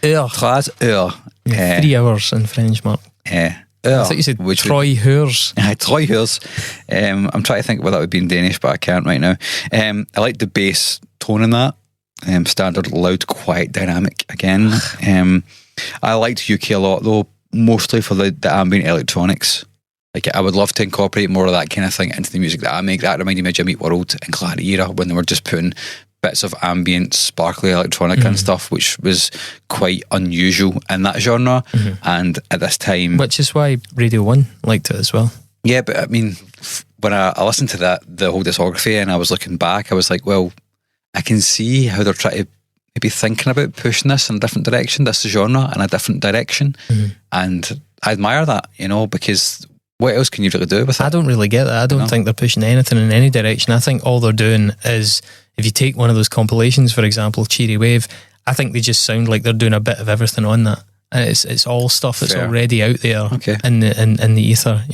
heures. 3 hours in French, Mark. I thought you said Troy Hurs. Troy Hurs. I'm trying to think what that would be in Danish, but I can't right now. I like the bass tone in that. Standard, loud, quiet, dynamic again. I liked UK a lot though, mostly for the ambient electronics. Like I would love to incorporate more of that kind of thing into the music that I make. That reminded me of Jimmy Eat World and Clarity era when they were just putting bits of ambient, sparkly electronic and stuff, which was quite unusual in that genre. And at this time, which is why Radio 1 liked it as well. Yeah, but I mean, when I listened to the whole discography and I was looking back, I was like, well, I can see how they're trying to maybe thinking about pushing this in a different direction, this genre in a different direction. And I admire that, because what else can you really do with it? I don't really get that. I don't think they're pushing anything in any direction. I think all they're doing is, if you take one of those compilations, for example, Cheery Wave, I think they just sound like they're doing a bit of everything on that. And it's all stuff that's already out there in the ether,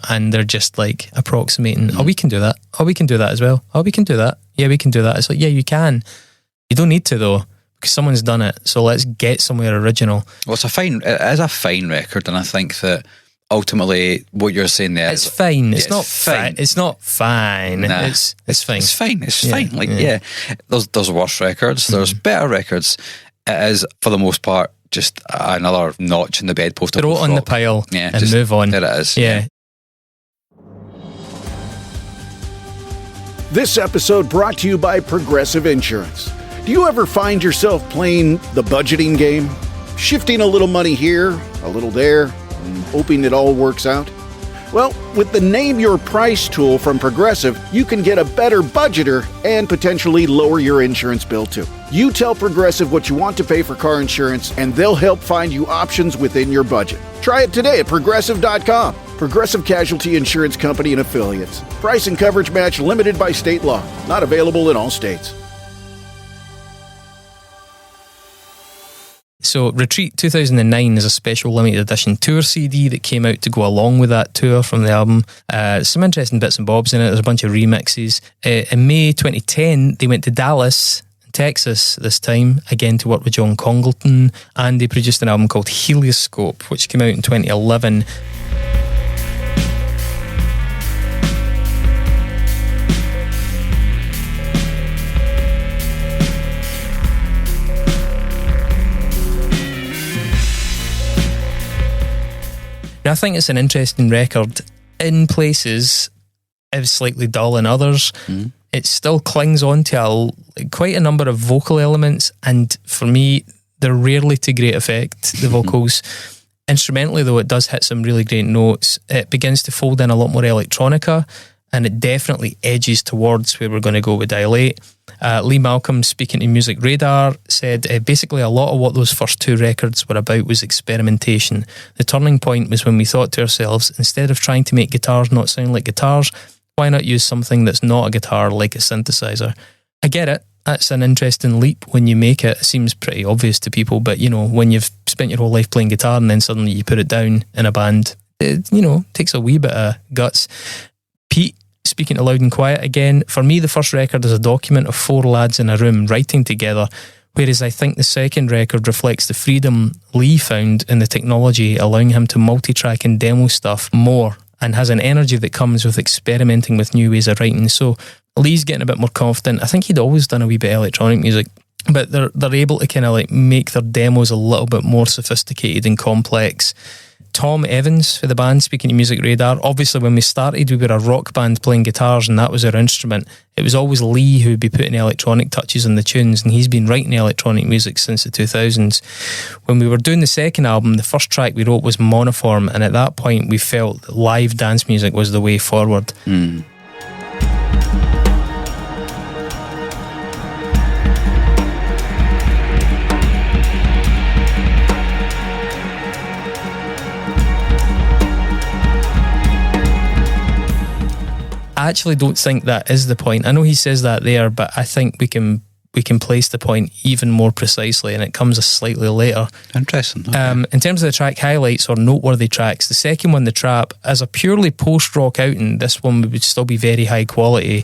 and they're just like approximating, we can do that. We can do that as well. We can do that. Yeah, we can do that. It's like, yeah, you can. You don't need to though, because someone's done it. So let's get somewhere original. Well, it is a fine record, and I think that ultimately what you're saying there, it's fine. It's not fine. It's not fine. Nah, it's fine. It's fine. It's fine. Like there's worse records. There's better records. It is for the most part just another notch in the bedpost. Throw it on the pile and move on. There it is. Yeah. This episode brought to you by Progressive Insurance. Do you ever find yourself playing the budgeting game? Shifting a little money here, a little there, and hoping it all works out? Well, with the Name Your Price tool from Progressive, you can get a better budgeter and potentially lower your insurance bill too. You tell Progressive what you want to pay for car insurance, and they'll help find you options within your budget. Try it today at Progressive.com. Progressive Casualty Insurance Company and Affiliates. Price and coverage match limited by state law. Not available in all states. So Retreat 2009 is a special limited edition tour CD that came out to go along with that tour from the album. Some interesting bits and bobs in it. There's a bunch of remixes. In May 2010, they went to Dallas, Texas this time, again to work with John Congleton, and they produced an album called Helioscope, which came out in 2011. Now, I think it's an interesting record. In places, it's slightly dull in others. It still clings on to quite a number of vocal elements, and for me, they're rarely to great effect, the vocals. Instrumentally, though, it does hit some really great notes. It begins to fold in a lot more electronica, and it definitely edges towards where we're going to go with Dilate. Lee Malcolm, speaking to Music Radar, said basically a lot of what those first two records were about was experimentation. The turning point was when we thought to ourselves, instead of trying to make guitars not sound like guitars, why not use something that's not a guitar like a synthesizer? I get it. That's an interesting leap when you make it. It seems pretty obvious to people, but when you've spent your whole life playing guitar and then suddenly you put it down in a band, it takes a wee bit of guts. Pete, speaking to Loud and Quiet again, for me the first record is a document of 4 lads in a room writing together, whereas I think the second record reflects the freedom Lee found in the technology, allowing him to multi-track and demo stuff more, and has an energy that comes with experimenting with new ways of writing. So Lee's getting a bit more confident. I think he'd always done a wee bit of electronic music, but they're able to kind of like make their demos a little bit more sophisticated and complex. Tom Evans for the band, speaking to Music Radar, obviously when we started we were a rock band playing guitars and that was our instrument. It was always Lee who would be putting electronic touches on the tunes, and he's been writing electronic music since the 2000s. When we were doing the second album, the first track we wrote was Monoform, and at that point we felt that live dance music was the way forward. I actually don't think that is the point. I know he says that there, but I think we can place the point even more precisely, and it comes a slightly later. Interesting. Okay. In terms of the track highlights or noteworthy tracks, the second one, The Trap, as a purely post-rock outing, this one would still be very high quality.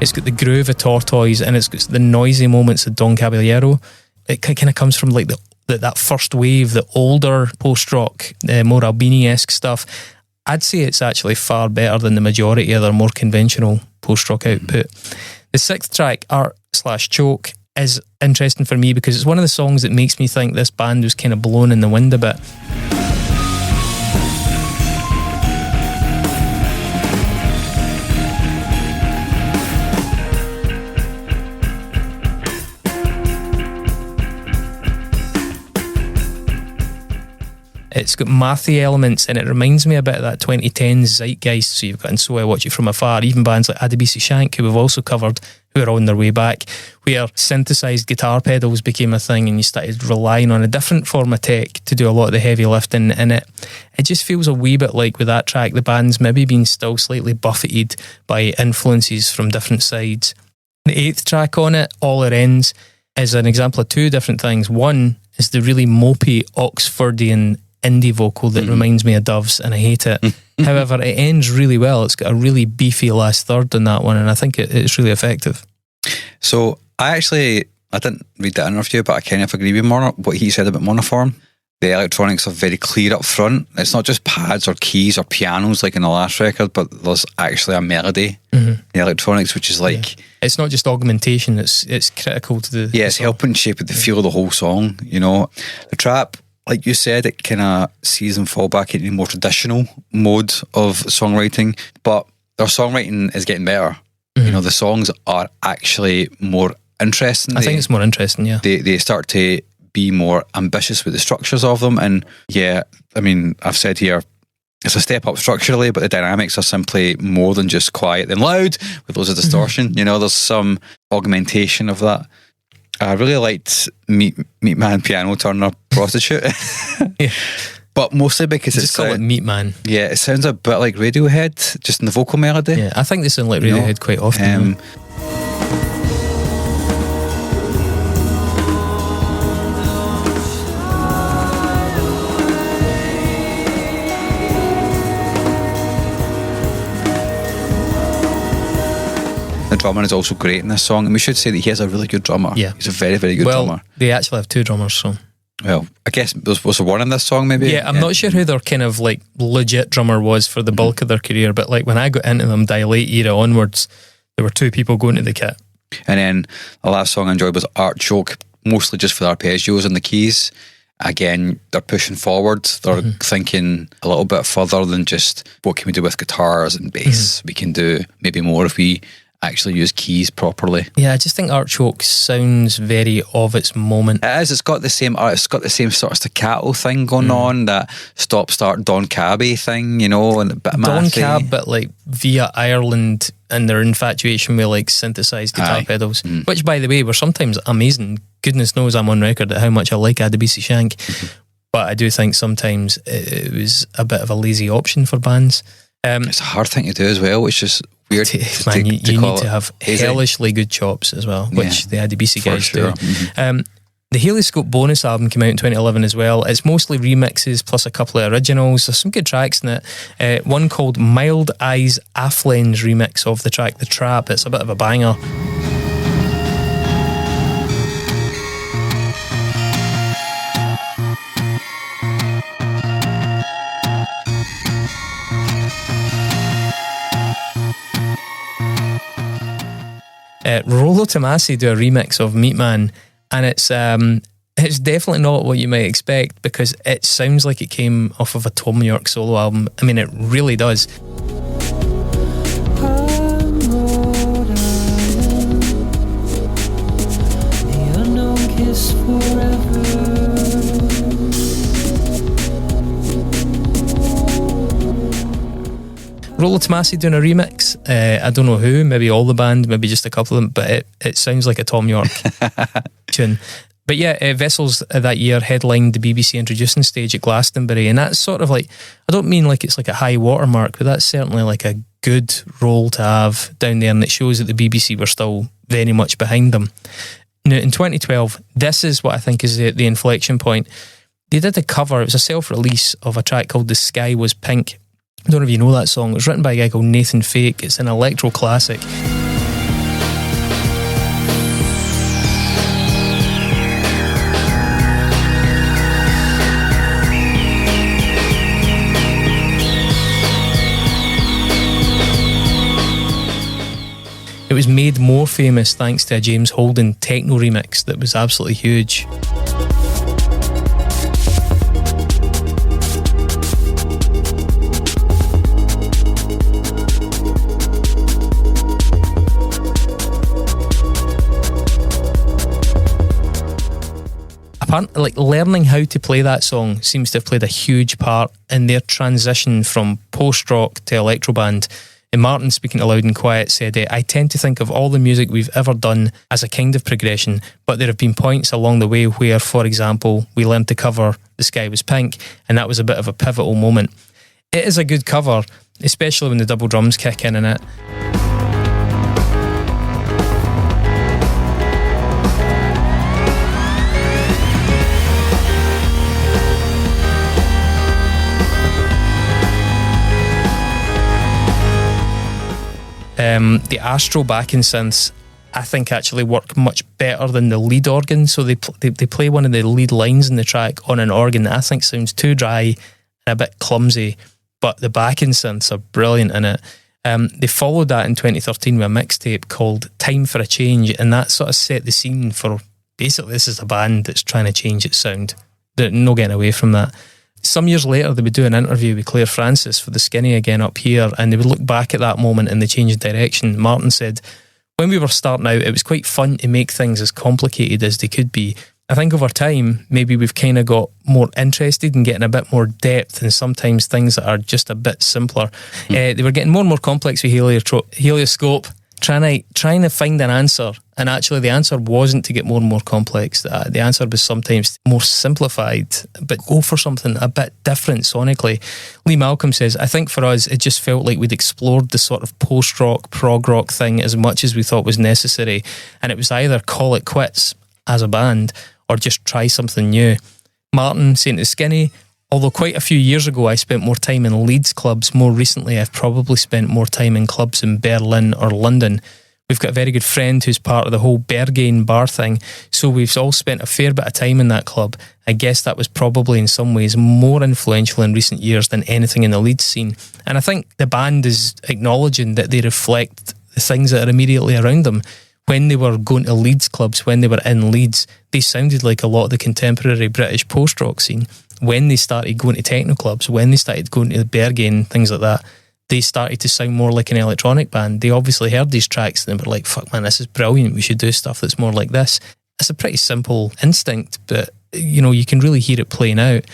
It's got the groove of Tortoise, and it's got the noisy moments of Don Caballero. It kind of comes from like that first wave, the older post-rock, more Albini-esque stuff. I'd say it's actually far better than the majority of their more conventional post-rock output. The sixth track, Art/Choke, is interesting for me because it's one of the songs that makes me think this band was kind of blown in the wind a bit. It's got mathy elements, and it reminds me a bit of that 2010s zeitgeist. So you've got And So I Watch You From Afar, even bands like Adebisi Shank, who we've also covered, who are on their way back, where synthesised guitar pedals became a thing and you started relying on a different form of tech to do a lot of the heavy lifting in it. It just feels a wee bit like with that track, the band's maybe been still slightly buffeted by influences from different sides. The eighth track on it, All It Ends, is an example of two different things. One is the really mopey Oxfordian indie vocal that reminds me of Doves, and I hate it. However, it ends really well. It's got a really beefy last third in that one, and I think it's really effective. So I didn't read that interview, but I kind of agree with what he said about Monoform. The electronics are very clear up front. It's not just pads or keys or pianos like in the last record, but there's actually a melody in the electronics, which is like... Yeah. It's not just augmentation, it's critical to the... Yeah, it's helping shape the feel of the whole song, you know. The Trap, like you said, it kind of sees them fall back into a more traditional mode of songwriting, but their songwriting is getting better. You know, the songs are actually more interesting. I think it's more interesting, yeah. They start to be more ambitious with the structures of them, and yeah, I mean, I've said here, it's a step up structurally, but the dynamics are simply more than just quiet and loud with loads of distortion. You know, there's some augmentation of that. I really liked Meat Man Piano Turner Prostitute. Yeah. But mostly because just call it Meat Man. Yeah, it sounds a bit like Radiohead, just in the vocal melody. Yeah, I think they sound like Radiohead quite often. The drummer is also great in this song, and we should say that he has a really good drummer. Yeah. He's a very, very good drummer. They actually have two drummers, so... Well, I guess was there one in this song maybe? Yeah, I'm not sure who their kind of like legit drummer was for the bulk of their career, but like when I got into them Dilate era onwards, there were two people going to the kit. And then the last song I enjoyed was Art/Choke, mostly just for the arpeggios and the keys. Again, they're pushing forward. They're thinking a little bit further than just what can we do with guitars and bass. We can do maybe more if we actually use keys properly. Yeah, I just think Art/Choke sounds very of its moment. It is. It's got the same sort of staccato thing going on, that stop start Don Cabby thing, you know, and a bit of Don mathy. Cab, but like via Ireland and their infatuation with like synthesized guitar pedals, which by the way were sometimes amazing. Goodness knows I'm on record at how much I like Adebisi Shank, but I do think sometimes it was a bit of a lazy option for bands. It's a hard thing to do as well, which is weird. Man, you need to have hellishly good chops as well, which the Adebisi guys do. The Helioscope bonus album came out in 2011 as well. It's mostly remixes plus a couple of originals. There's some good tracks in it. One called Mild Eyes Afflen's remix of the track The Trap. It's a bit of a banger. Rollo Tomasi do a remix of Meatman, and it's definitely not what you might expect, because it sounds like it came off of a Tom York solo album. I mean, it really does. Rollo Tomasi doing a remix. I don't know who, maybe all the band, maybe just a couple of them, but it sounds like a Tom York tune. But yeah, Vessels that year headlined the BBC Introducing stage at Glastonbury, and that's sort of like, I don't mean like it's like a high watermark, but that's certainly like a good role to have down there, and it shows that the BBC were still very much behind them. Now, in 2012, this is what I think is the inflection point. They did a cover, it was a self-release of a track called The Sky Was Pink. I don't know if you know that song. It was written by a guy called Nathan Fake. It's an electro classic. It was made more famous thanks to a James Holden techno remix that was absolutely huge. Like, learning how to play that song seems to have played a huge part in their transition from post-rock to electro band. And Martin, speaking to Loud and Quiet, said, I tend to think of all the music we've ever done as a kind of progression, but there have been points along the way where, for example, we learned to cover The Sky Was Pink, and that was a bit of a pivotal moment. It is a good cover, especially when the double drums kick in it. The Astro backing synths, I think, actually work much better than the lead organ. So they play one of the lead lines in the track on an organ that I think sounds too dry and a bit clumsy, but the backing synths are brilliant in it. They followed that in 2013 with a mixtape called Time for a Change, and that sort of set the scene for, basically, this is a band that's trying to change its sound. They're no getting away from that. Some years later, they would do an interview with Claire Francis for The Skinny Again up here, and they would look back at that moment and the change in direction. Martin said, when we were starting out, it was quite fun to make things as complicated as they could be. I think over time, maybe we've kind of got more interested in getting a bit more depth, and sometimes things that are just a bit simpler. They were getting more and more complex with Helioscope, trying to find an answer, and actually the answer wasn't to get more and more complex. The answer was sometimes more simplified, but go for something a bit different sonically. Lee Malcolm says, I think for us it just felt like we'd explored the sort of post-rock, prog-rock thing as much as we thought was necessary, and it was either call it quits as a band or just try something new. Martin saying to Skinny, although quite a few years ago I spent more time in Leeds clubs, more recently I've probably spent more time in clubs in Berlin or London. We've got a very good friend who's part of the whole Berghain bar thing, so we've all spent a fair bit of time in that club. I guess that was probably in some ways more influential in recent years than anything in the Leeds scene. And I think the band is acknowledging that they reflect the things that are immediately around them. When they were going to Leeds clubs, when they were in Leeds, they sounded like a lot of the contemporary British post-rock scene. When they started going to techno clubs, when they started going to the Berghain, things like that, they started to sound more like an electronic band. They obviously heard these tracks and they were like, fuck man, this is brilliant, we should do stuff that's more like this. It's a pretty simple instinct, but you know, you can really hear it playing out.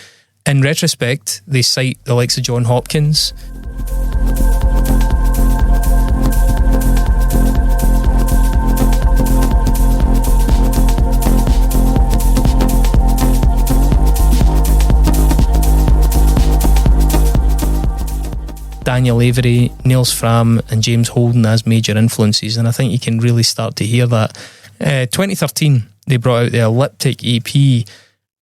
In retrospect, they cite the likes of John Hopkins. Daniel Avery, Niels Fram and James Holden as major influences, and I think you can really start to hear that. 2013, they brought out the Elliptic EP. It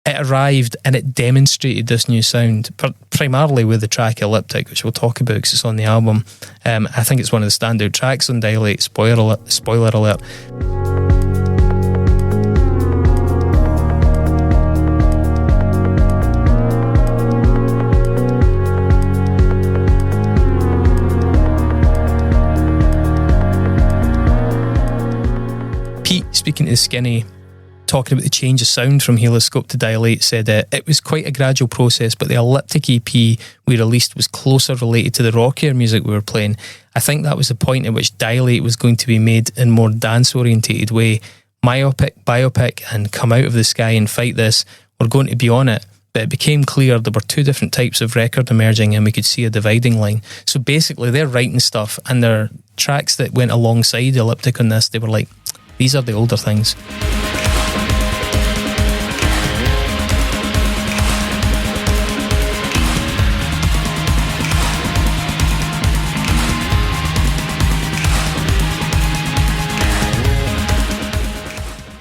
arrived and it demonstrated this new sound, primarily with the track Elliptic, which we'll talk about because it's on the album. I think it's one of the standout tracks on Dilate, spoiler alert. Pete, speaking to Skinny, talking about the change of sound from Heloscope to Dilate, said it was quite a gradual process, but the Elliptic EP we released was closer related to the rockier music we were playing. I think that was the point at which Dilate was going to be made in a more dance-orientated way. Myopic, Biopic, and Come Out of the Sky and Fight This were going to be on it, but it became clear there were two different types of record emerging and we could see a dividing line. So basically they're writing stuff, and their tracks that went alongside Elliptic on this, they were like, these are the older things.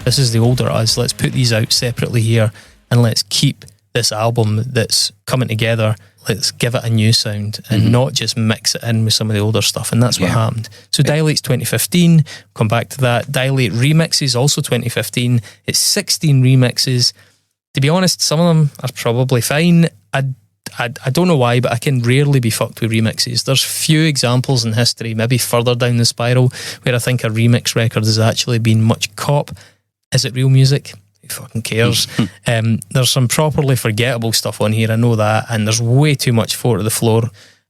This is the older us. Let's put these out separately here and let's keep this album that's coming together. Let's give it a new sound and not just mix it in with some of the older stuff. And that's what happened. So Dilate's 2015. Come back to that. Dilate Remixes, also 2015. It's 16 remixes. To be honest, some of them are probably fine. I don't know why, but I can rarely be fucked with remixes. There's few examples in history, maybe further down the spiral, where I think a remix record has actually been much cop. Is it real music? Who fucking cares? There's some properly forgettable stuff on here, I know that, and there's way too much four to the floor.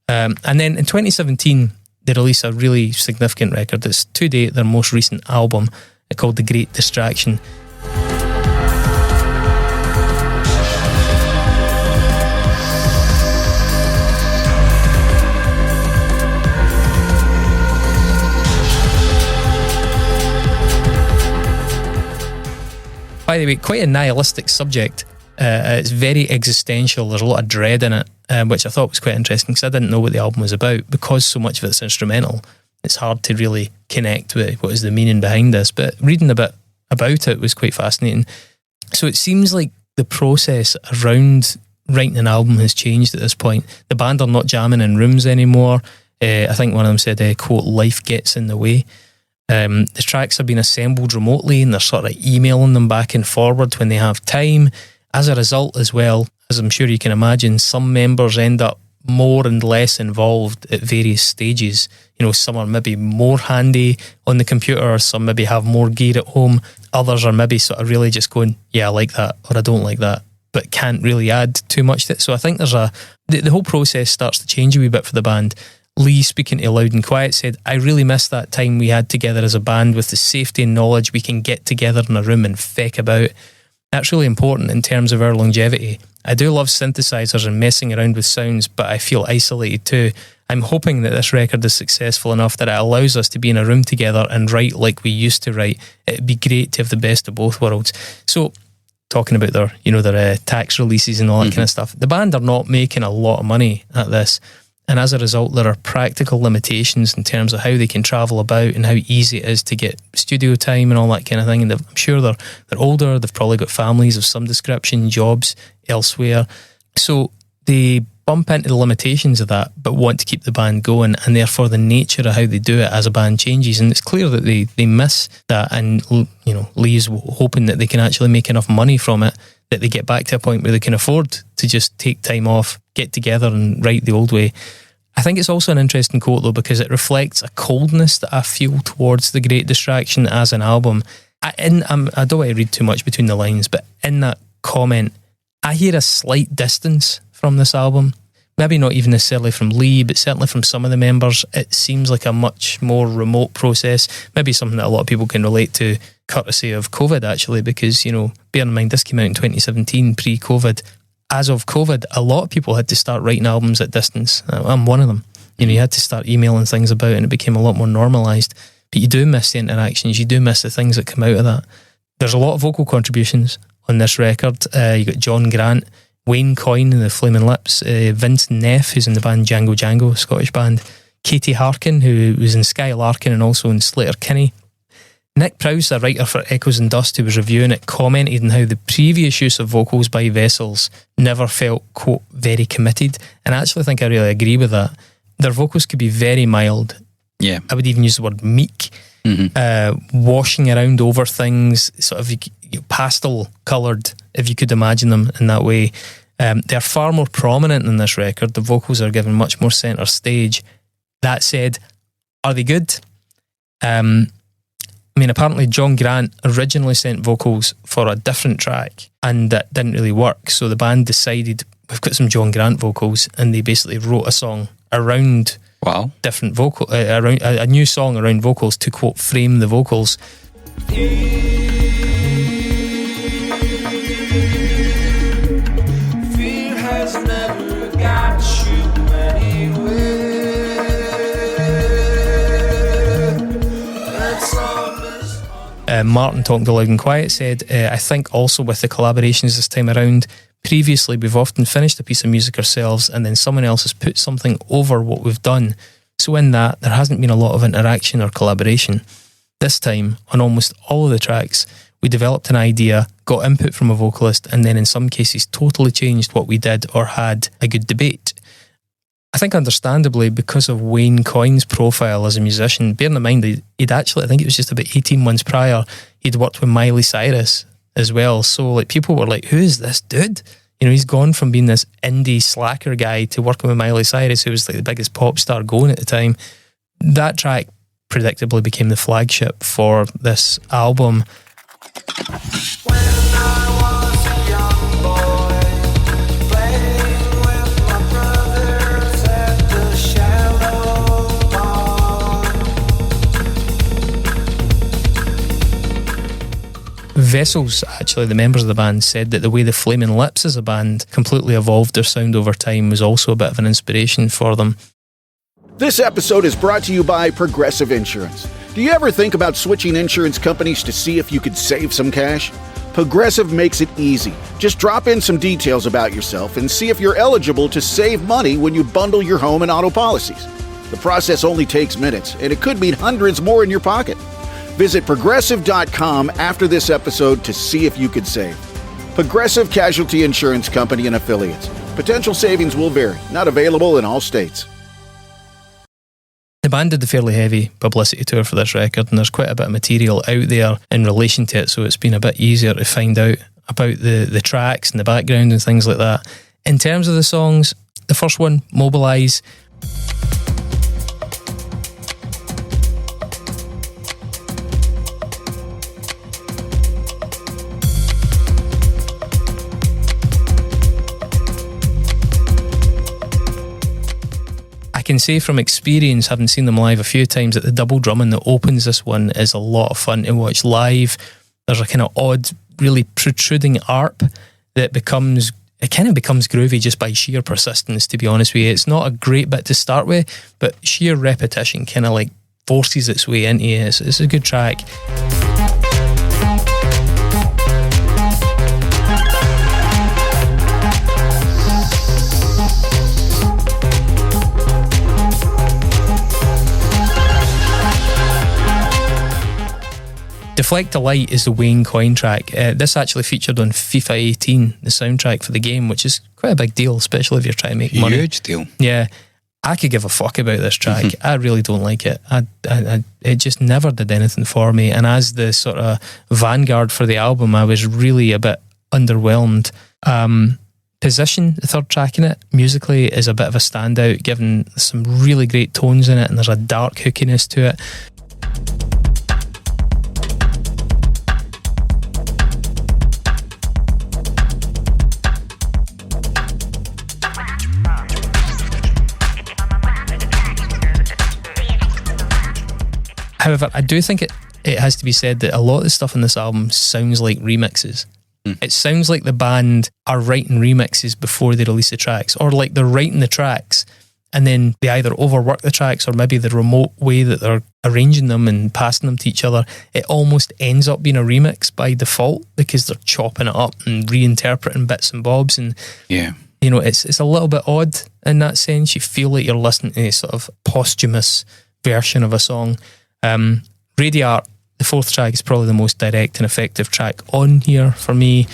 And then in 2017, they released a really significant record. It's to date their most recent album, called The Great Distraction. By the way, quite a nihilistic subject. It's very existential. There's a lot of dread in it, which I thought was quite interesting because I didn't know what the album was about. Because so much of it's instrumental, it's hard to really connect with what is the meaning behind this. But reading a bit about it was quite fascinating. So it seems like the process around writing an album has changed at this point. The band are not jamming in rooms anymore. I think one of them said, quote, life gets in the way. The tracks have been assembled remotely and they're sort of emailing them back and forward when they have time. As a result as well, as I'm sure you can imagine, some members end up more and less involved at various stages. You know, some are maybe more handy on the computer, some maybe have more gear at home, others are maybe sort of really just going, yeah, I like that or I don't like that, but can't really add too much to it. So I think there's the whole process starts to change a wee bit for the band. Lee, speaking to Loud and Quiet, said, I really miss that time we had together as a band with the safety and knowledge we can get together in a room and feck about. That's really important in terms of our longevity. I do love synthesizers and messing around with sounds, but I feel isolated too. I'm hoping that this record is successful enough that it allows us to be in a room together and write like we used to write. It'd be great to have the best of both worlds. So, talking about their tax releases and all that kind of stuff, the band are not making a lot of money at this. And as a result, there are practical limitations in terms of how they can travel about and how easy it is to get studio time and all that kind of thing. And I'm sure they're older, they've probably got families of some description, jobs elsewhere. So they bump into the limitations of that, but want to keep the band going, and therefore the nature of how they do it as a band changes. And it's clear that they miss that, and Lee's hoping that they can actually make enough money from it that they get back to a point where they can afford to just take time off, get together and write the old way. I think it's also an interesting quote though, because it reflects a coldness that I feel towards The Great Distraction as an album. I don't want to read too much between the lines, but in that comment, I hear a slight distance from this album. Maybe not even necessarily from Lee, but certainly from some of the members. It seems like a much more remote process. Maybe something that a lot of people can relate to, courtesy of COVID actually, because, bear in mind this came out in 2017, pre-COVID. As of COVID, a lot of people had to start writing albums at distance. I'm one of them. You had to start emailing things about and it became a lot more normalised. But you do miss the interactions, you do miss the things that come out of that. There's a lot of vocal contributions on this record. You got John Grant, Wayne Coyne and the Flaming Lips, Vince Neff, who's in the band Django Django, Scottish band, Katie Harkin, who was in Sky Larkin and also in Slater Kinney. Nick Prowse, a writer for Echoes and Dust who was reviewing it, commented on how the previous use of vocals by Vessels never felt, quote, very committed. And I actually think I really agree with that. Their vocals could be very mild. Yeah. I would even use the word meek. Washing around over things, sort of pastel coloured, if you could imagine them in that way. They're far more prominent in this record. The vocals are given much more centre stage. That said, are they good? mean, apparently John Grant originally sent vocals for a different track and that didn't really work. So the band decided, we've got some John Grant vocals, and they basically wrote a song around different vocal, around a new song around vocals to, quote, frame the vocals. Fear has never got you anywhere. That's all. Martin, talking to Loud and Quiet, said, I think also with the collaborations this time around, previously we've often finished a piece of music ourselves and then someone else has put something over what we've done. So in that, there hasn't been a lot of interaction or collaboration. This time, on almost all of the tracks, we developed an idea, got input from a vocalist, and then in some cases totally changed what we did or had a good debate. I think understandably, because of Wayne Coyne's profile as a musician, bearing in mind he'd actually, I think it was just about 18 months prior, he'd worked with Miley Cyrus as well. So like people were like, who is this dude? You know, he's gone from being this indie slacker guy to working with Miley Cyrus, who was like the biggest pop star going at the time. That track predictably became the flagship for this album. When I was a young boy, playing with my brothers at the shallow pond. Vessels, actually, the members of the band said that the way the Flaming Lips as a band completely evolved their sound over time was also a bit of an inspiration for them. This episode is brought to you by Progressive Insurance. Do you ever think about switching insurance companies to see if you could save some cash? Progressive makes it easy. Just drop in some details about yourself and see if you're eligible to save money when you bundle your home and auto policies. The process only takes minutes, and it could mean hundreds more in your pocket. Visit Progressive.com after this episode to see if you could save. Progressive Casualty Insurance Company and Affiliates. Potential savings will vary. Not available in all states. The band did the fairly heavy publicity tour for this record, and there's quite a bit of material out there in relation to it, so it's been a bit easier to find out about the tracks and the background and things like that. In terms of the songs, the first one, Mobilise, I can say from experience, having seen them live a few times, that the double drumming that opens this one is a lot of fun to watch live. There's a kind of odd, really protruding arp that becomes groovy just by sheer persistence, to be honest with you. It's not a great bit to start with, but sheer repetition kind of like forces its way into you. It's a good track. Deflect a Light is the Wayne Coyne track. This actually featured on FIFA 18, the soundtrack for the game, which is quite a big deal, especially if you're trying to make money. Huge deal. Yeah. I could give a fuck about this track. I really don't like it. It just never did anything for me. And as the sort of vanguard for the album, I was really a bit underwhelmed. Position, the third track in it, musically is a bit of a standout, given some really great tones in it, and there's a dark hookiness to it. However, I do think it has to be said that a lot of the stuff in this album sounds like remixes. It sounds like the band are writing remixes before they release the tracks, or like they're writing the tracks and then they either overwork the tracks, or maybe the remote way that they're arranging them and passing them to each other, it almost ends up being a remix by default because they're chopping it up and reinterpreting bits and bobs. And yeah, you know, it's a little bit odd in that sense. You feel like you're listening to a sort of posthumous version of a song. Radiart, the fourth track, is probably the most direct and effective track on here for me.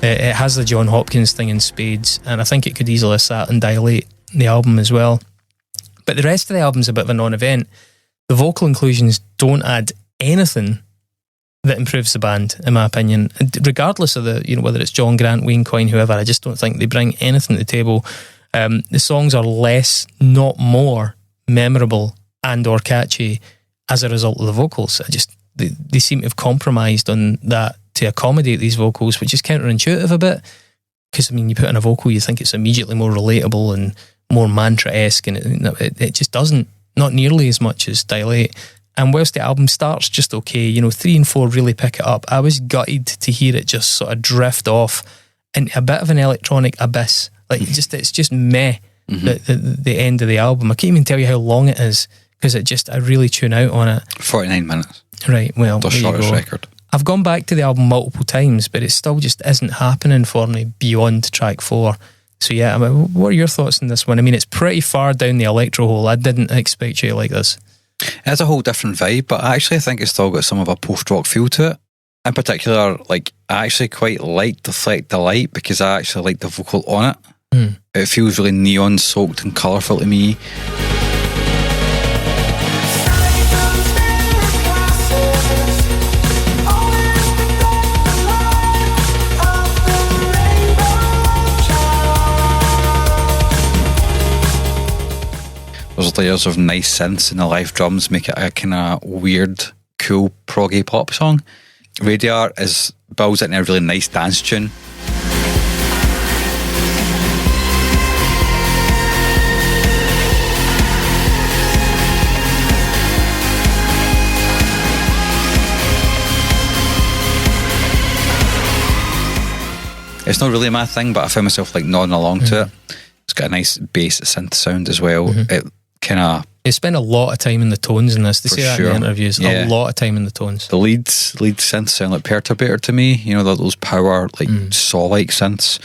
It has the John Hopkins thing in spades, and I think it could easily have sat and Dilate the album as well. But the rest of the album's a bit of a non-event. The vocal inclusions don't add anything that improves the band, in my opinion. And regardless of the, whether it's John Grant, Wayne Coyne, whoever, I just don't think they bring anything to the table. The songs are less, not more, memorable and or catchy as a result of the vocals. They seem to have compromised on that to accommodate these vocals, which is counterintuitive a bit. Because, you put in a vocal, you think it's immediately more relatable and more mantra-esque, and it just doesn't. Not nearly as much as Dilate. And whilst the album starts just okay, 3 and 4 really pick it up. I was gutted to hear it just sort of drift off into a bit of an electronic abyss. It's just meh, the end of the album. I can't even tell you how long it is, because I really tune out on it. 49 minutes. Right, well, The shortest record. I've gone back to the album multiple times, but it still just isn't happening for me beyond track 4. So yeah, what are your thoughts on this one? It's pretty far down the electro hole. I didn't expect you to like this. It has a whole different vibe, but I actually think it's still got some of a post-rock feel to it. In particular, I actually quite like Deflect the Light, because I actually like the vocal on it. It feels really neon-soaked and colourful to me. There's layers of nice synths, and the live drums make it a kind of weird, cool, proggy pop song. Radar builds it in a really nice dance tune. It's not really my thing, but I found myself nodding along to it. It's got a nice bass synth sound as well. It kind of... They spend a lot of time in the tones in this. They say that in the interviews. A lot of time in the tones. The lead synths sound like Perturbator to me. Those power, saw-like synths.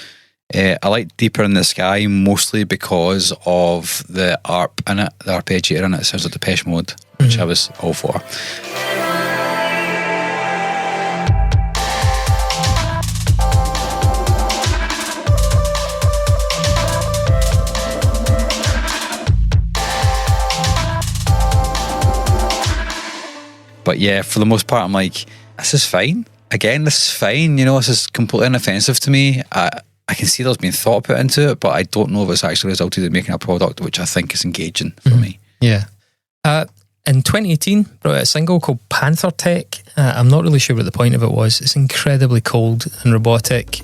I like Deeper in the Sky mostly because of the ARP in it, the arpeggiator in it. It sounds like Depeche Mode, which I was all for. But yeah, for the most part, I'm like, this is fine. Again, this is fine. This is completely inoffensive to me. I can see there's been thought put into it, but I don't know if it's actually resulted in making a product which I think is engaging for me. Yeah. In 2018, brought out a single called Panther Tech. I'm not really sure what the point of it was. It's incredibly cold and robotic.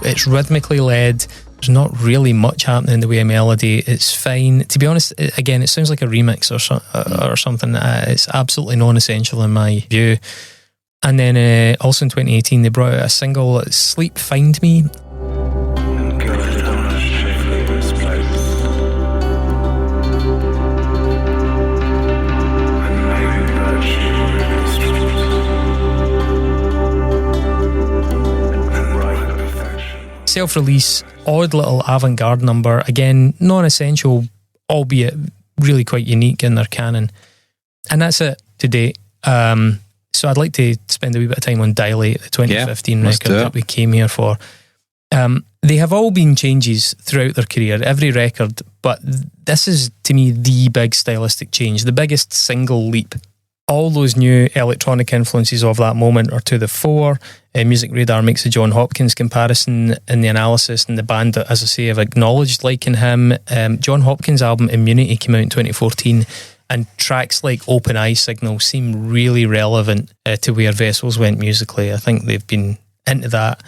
It's rhythmically led. There's not really much happening in the way of melody. It's fine. To be honest, again, it sounds like a remix or something. It's absolutely non-essential in my view. And then also in 2018, they brought out a single, Sleep Find Me. Self-release, odd little avant-garde number. Again, non-essential, albeit really quite unique in their canon. And that's it to date. So I'd like to spend a wee bit of time on Dilate, the 2015 record that we came here for. They have all been changes throughout their career, every record, but this is, to me, the big stylistic change, the biggest single leap. All those new electronic influences of that moment are to the fore. Music Radar makes a John Hopkins comparison in the analysis, and the band, as I say, have acknowledged liking him. John Hopkins' album Immunity came out in 2014, and tracks like Open Eye Signal seem really relevant to where Vessels went musically. I think they've been into that.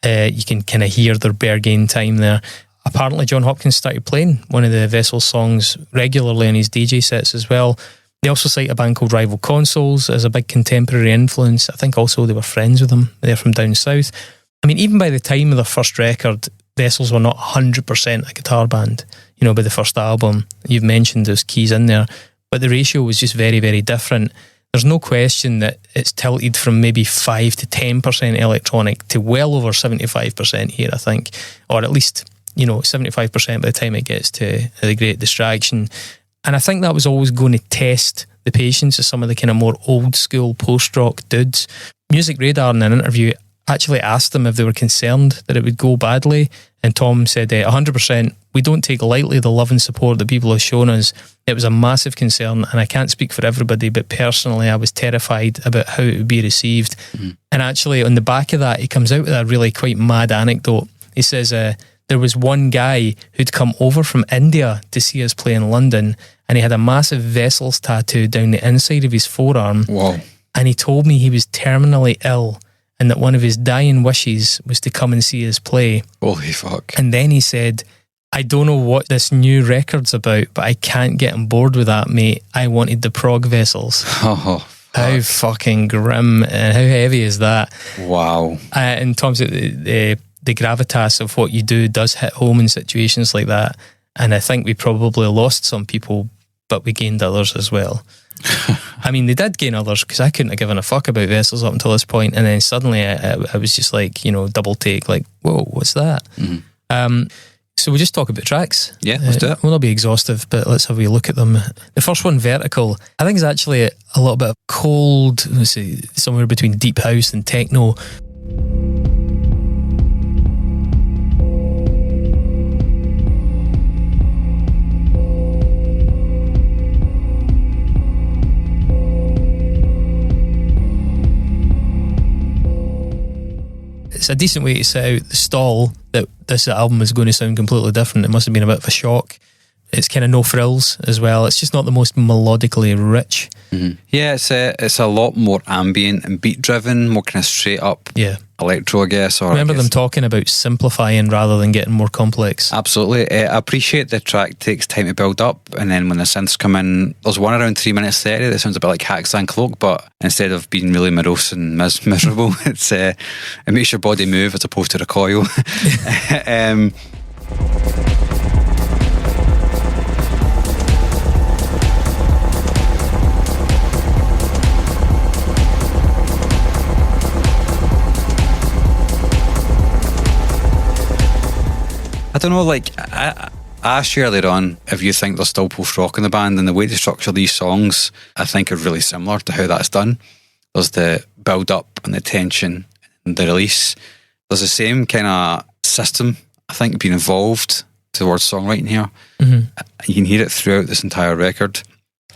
You can kind of hear their Berghain time there. Apparently John Hopkins started playing one of the Vessels songs regularly in his DJ sets as well. They also cite a band called Rival Consoles as a big contemporary influence. I think also they were friends with them. They're from down south. I mean, even by the time of their first record, Vessels were not 100% a guitar band. By the first album, you've mentioned those keys in there, but the ratio was just very, very different. There's no question that it's tilted from maybe 5 to 10% electronic to well over 75% here, I think. Or at least, 75% by the time it gets to The Great Distraction. And I think that was always going to test the patience of some of the kind of more old school post-rock dudes. Music Radar in an interview actually asked them if they were concerned that it would go badly, and Tom said 100%, we don't take lightly the love and support that people have shown us. It was a massive concern, and I can't speak for everybody, but personally I was terrified about how it would be received. And actually on the back of that, he comes out with a really quite mad anecdote. He says there was one guy who'd come over from India to see us play in London, and he had a massive Vessels tattoo down the inside of his forearm. Whoa. And he told me he was terminally ill and that one of his dying wishes was to come and see us play. Holy fuck. And then he said, I don't know what this new record's about, but I can't get on board with that, mate. I wanted the prog Vessels. Oh, How fucking grim and how heavy is that? wow. In terms of the gravitas of what you do does hit home in situations like that. And I think we probably lost some people, but we gained others as well. I mean, they did gain others because I couldn't have given a fuck about Vessels up until this point, and then suddenly I was just like, double take, like, whoa, what's that? So we'll just talk about tracks. Yeah, let's do it. We'll not be exhaustive, but let's have a wee look at them. The first one, Vertical, I think is actually a little bit of cold, let's see, somewhere between deep house and techno. It's a decent way to set out the stall that this album is going to sound completely different. It must have been a bit of a shock. It's kind of no frills as well. It's just not the most melodically rich. Yeah, it's a lot more ambient and beat driven, more kind of straight up electro, I guess. Or Remember them talking about simplifying rather than getting more complex. Absolutely. I appreciate the track takes time to build up, and then when the synths come in, there's one around 3 minutes 30 that sounds a bit like Hacks and Cloak, but instead of being really morose and miserable, it makes your body move as opposed to recoil. I don't know, like, I asked you earlier on if you think there's still post-rock in the band, and the way they structure these songs, I think, are really similar to how that's done. There's the build-up and the tension and the release. There's the same kind of system, I think, being involved towards songwriting here. You can hear it throughout this entire record.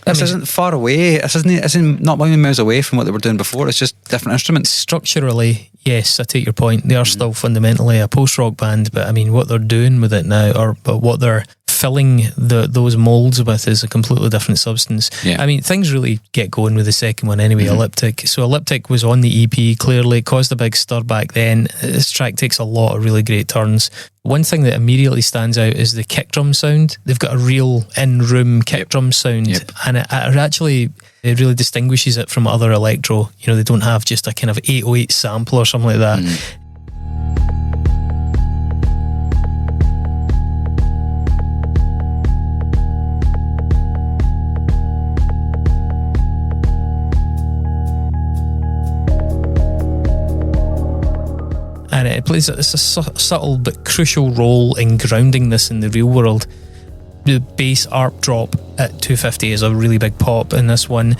This isn't far away. This isn't not million miles away from what they were doing before. It's just different instruments. Structurally, yes, I take your point. They are still fundamentally a post-rock band, but I mean, what they're doing with it now, but what they're filling those moulds with is a completely different substance. Yeah. I mean, things really get going with the second one anyway, Elliptic. So Elliptic was on the EP, clearly caused a big stir back then. This track takes a lot of really great turns. One thing that immediately stands out is the kick drum sound. They've got a real in-room kick drum sound, and it really distinguishes it from other electro. They don't have just a kind of 808 sample or something like that. And it plays a subtle but crucial role in grounding this in the real world. The bass ARP drop at 250 is a really big pop in this one.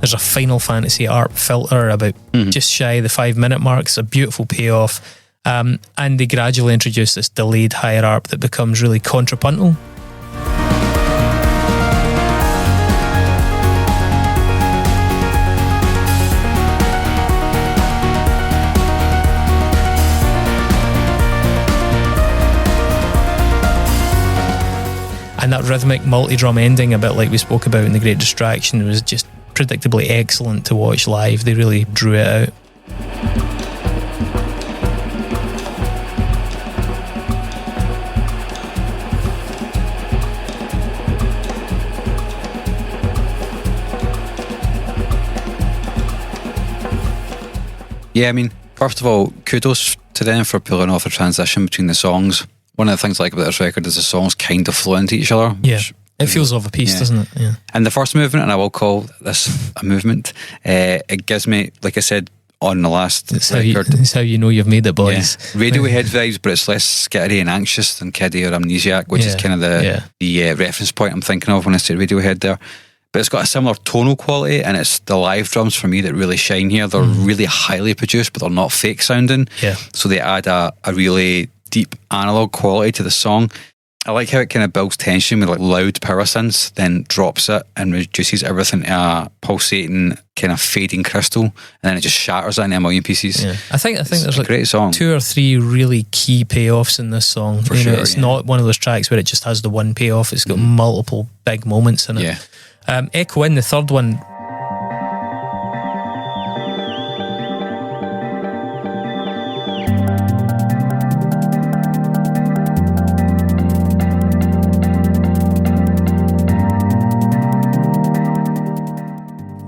There's a Final Fantasy ARP filter about just shy of the 5 minute mark. It's a beautiful payoff. And they gradually introduce this delayed higher ARP that becomes really contrapuntal. And that rhythmic multi-drum ending, a bit like we spoke about in The Great Distraction, was just predictably excellent to watch live. They really drew it out. Yeah, I mean, first of all, kudos to them for pulling off the transition between the songs. One of the things I like about this record is the songs kind of flow into each other, which It feels of a piece, Yeah. doesn't it? Yeah. And the first movement, and I will call this a movement, it gives me, like I said on the last It's record, how you know you've made it, boys. Radiohead vibes, but it's less skittery and anxious than Kiddie or Amnesiac, which is Yeah, kind of the reference point I'm thinking of when I say Radiohead there. But it's got a similar tonal quality, and it's the live drums for me that really shine here. They're really highly produced, but they're not fake sounding. Yeah. So they add a really deep analog quality to the song. I like how it kind of builds tension with like loud power synths, then drops it and reduces everything to a pulsating kind of fading crystal, and then it just shatters it into a million pieces. Yeah. I think there's a like great song. 2 or 3 really key payoffs in this song. For You know, sure, it's yeah. not one of those tracks where it just has the one payoff. It's got multiple big moments in it. Yeah. Echo In, the third one.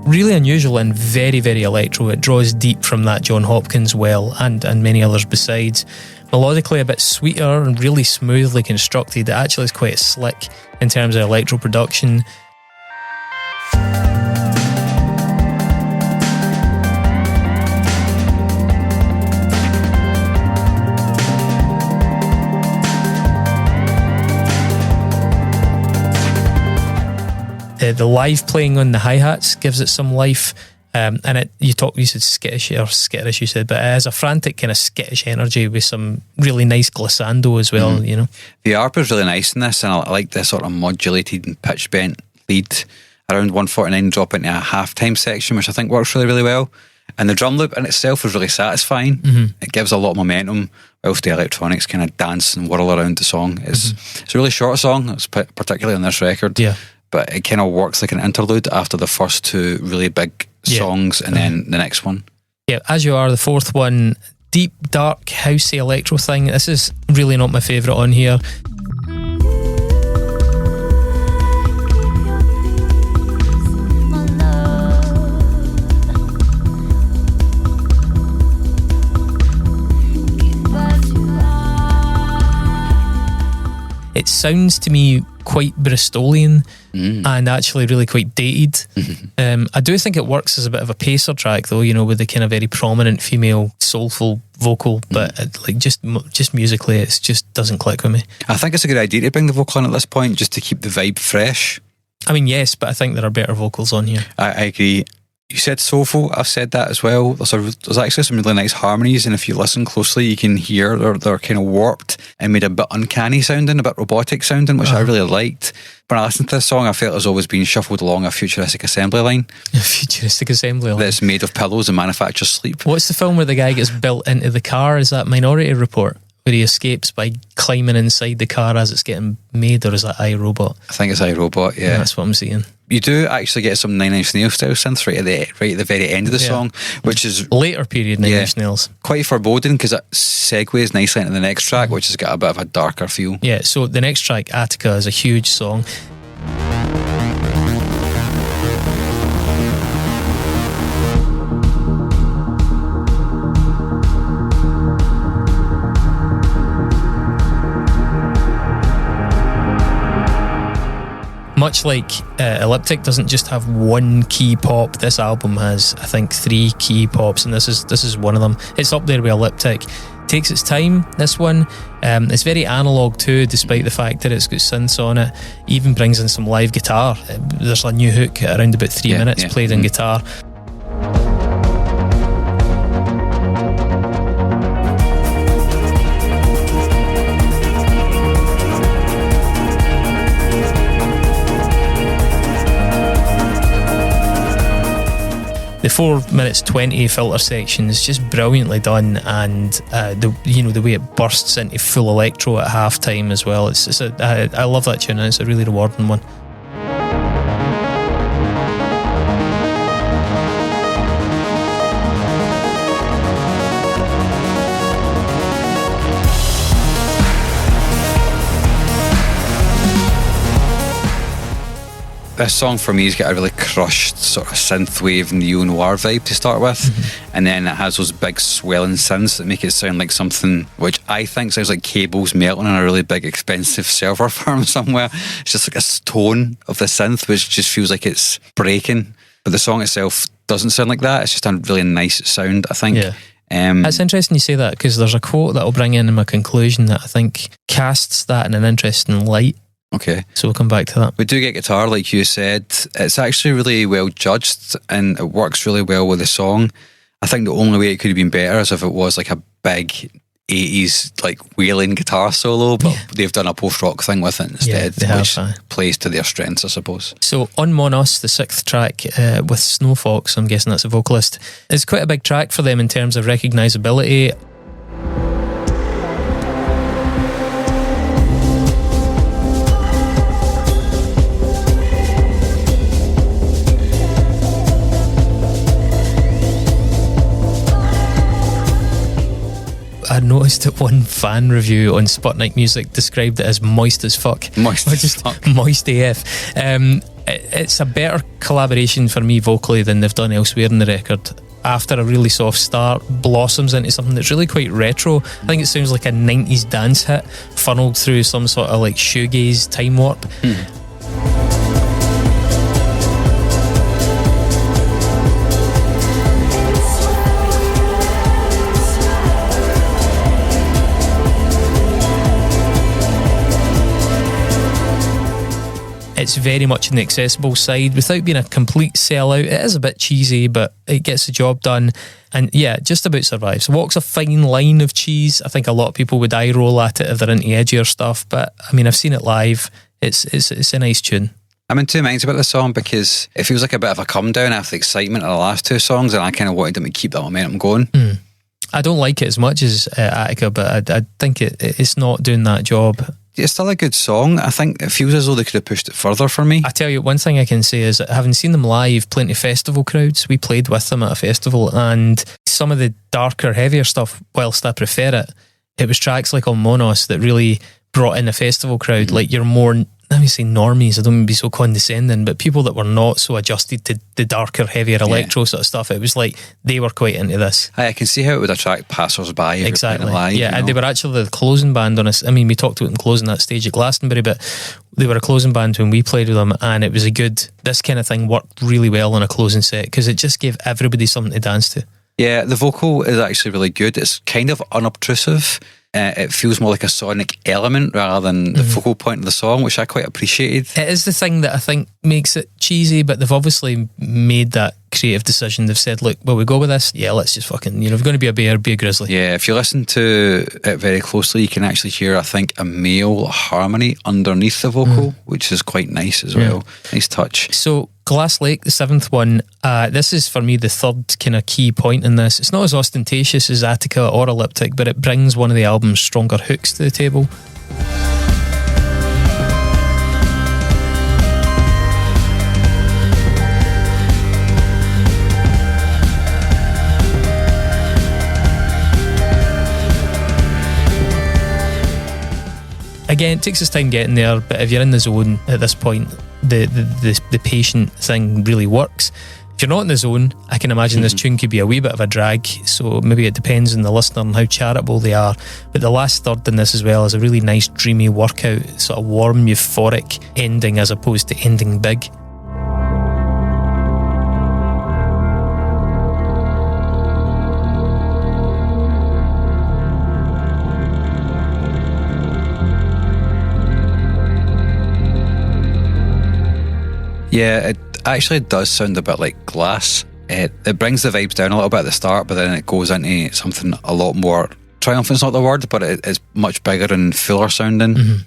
Really unusual and very, very electro. It draws deep from that John Hopkins well and many others besides. Melodically a bit sweeter and really smoothly constructed. It actually is quite slick in terms of electro production. The live playing on the hi-hats gives it some life, and you said skittish, you said, but it has a frantic kind of skittish energy with some really nice glissando as well, you know. The ARP is really nice in this, and I like the sort of modulated and pitch bent lead around 149 drop into a halftime section, which I think works really, really well. And the drum loop in itself is really satisfying. It gives a lot of momentum, whilst the electronics kind of dance and whirl around the song. It's a really short song, it's particularly on this record. Yeah. But it kind of works like an interlude after the first 2 really big songs, and then the next one. Yeah, As You Are, the fourth one, deep, dark, housey electro thing. This is really not my favourite on here. It sounds to me quite Bristolian and actually really quite dated. I do think it works as a bit of a pacer track though, you know, with the kind of very prominent female soulful vocal, but like just musically it just doesn't click with me. I think it's a good idea to bring the vocal in at this point, just to keep the vibe fresh. I mean, yes, but I think there are better vocals on here. I agree. You said soulful, I've said that as well. There's actually some really nice harmonies, and if you listen closely you can hear they're kind of warped and made a bit uncanny sounding, a bit robotic sounding, which I really liked. When I listened to this song, I felt it was always being shuffled along a futuristic assembly line Futuristic assembly line. that's made of pillows and manufactures sleep. What's the film where the guy gets built into the car? Is that Minority Report? Where he escapes by climbing inside the car as it's getting made, or is that iRobot? I think it's iRobot, yeah. That's what I'm seeing. You do actually get some Nine Inch Nails style synth right at the very end of the song, which is Later period Nine Yeah. Inch Nails. quite foreboding because it segues nicely into the next track, which has got a bit of a darker feel. Yeah, so the next track, Attica, is a huge song. Much like Elliptic doesn't just have one key pop, this album has, I think, 3 key pops, and this is one of them. It's up there with Elliptic. Takes its time, this one. It's very analog too, despite the fact that it's got synths on it. Even brings in some live guitar. There's a new hook at around about 3 minutes played in guitar. The 4 minutes 20 filter section is just brilliantly done, and the way it bursts into full electro at halftime as well. I love that tune, and it's a really rewarding one. This song for me has got a really crushed sort of synthwave neo-noir vibe to start with, and then it has those big swelling synths that make it sound like something which I think sounds like cables melting in a really big expensive server farm somewhere. It's just like a tone of the synth which just feels like it's breaking, but the song itself doesn't sound like that. It's just a really nice sound, I think. Yeah. It's interesting you say that, because there's a quote that I'll bring in my conclusion that I think casts that in an interesting light. Okay. So we'll come back to that. We do get guitar, like you said. It's actually really well judged and it works really well with the song. I think the only way it could have been better is if it was like a big 80s like wailing guitar solo, but they've done a post-rock thing with it instead, which plays to their strengths, I suppose. So On Monos, the 6th track with Snow Fox, I'm guessing that's a vocalist, is quite a big track for them in terms of recognisability. I noticed that one fan review on Sputnik Music described it as moist as fuck. Moist or as just fuck. Moist AF. It's a better collaboration for me vocally than they've done elsewhere in the record. After a really soft start, blossoms into something that's really quite retro. I think it sounds like a 90s dance hit funneled through some sort of like shoegaze time warp. It's very much on the accessible side without being a complete sellout. It is a bit cheesy, but it gets the job done. And yeah, just about survives. Walks a fine line of cheese. I think a lot of people would eye roll at it if they're into edgier stuff. But I mean, I've seen it live. It's a nice tune. I'm in two minds about the song because it feels like a bit of a come down after the excitement of the last two songs, and I kind of wanted them to keep that momentum going. I don't like it as much as Attica, but I think it's not doing that job. It's still a good song. I think it feels as though they could have pushed it further for me. I tell you, one thing I can say is that having seen them live, plenty of festival crowds, we played with them at a festival, and some of the darker, heavier stuff, whilst I prefer it was tracks like On Monos that really brought in a festival crowd, like your more, let me say normies, I don't mean to be so condescending, but people that were not so adjusted to the darker, heavier electro sort of stuff. It was like they were quite into this. I can see how it would attract passers-by if exactly. You're playing it live. Yeah, and they were actually the closing band on us. I mean, we talked about them closing that stage at Glastonbury, but they were a closing band when we played with them, and it was this kind of thing worked really well on a closing set because it just gave everybody something to dance to. Yeah, the vocal is actually really good. It's kind of unobtrusive. It feels more like a sonic element rather than the focal point of the song, which I quite appreciated. It is the thing that I think makes it cheesy, but they've obviously made that creative decision. They've said, look, will we go with this? Yeah, let's just fucking, if we're going to be a bear, be a grizzly. Yeah, if you listen to it very closely, you can actually hear, I think, a male harmony underneath the vocal, which is quite nice as well. Nice touch. So Glass Lake, the 7th one, this is for me the third kind of key point in this. It's not as ostentatious as Attica or Elliptic, but it brings one of the album's stronger hooks to the table. Again, it takes its time getting there, but if you're in the zone at this point, the patient thing really works. If you're not in the zone, I can imagine this tune could be a wee bit of a drag, so maybe it depends on the listener and how charitable they are. But the last third in this as well is a really nice dreamy workout, sort of warm, euphoric ending as opposed to ending big. Yeah, it actually does sound a bit like Glass. It brings the vibes down a little bit at the start, but then it goes into something a lot more triumphant's not the word, but it's much bigger and fuller sounding.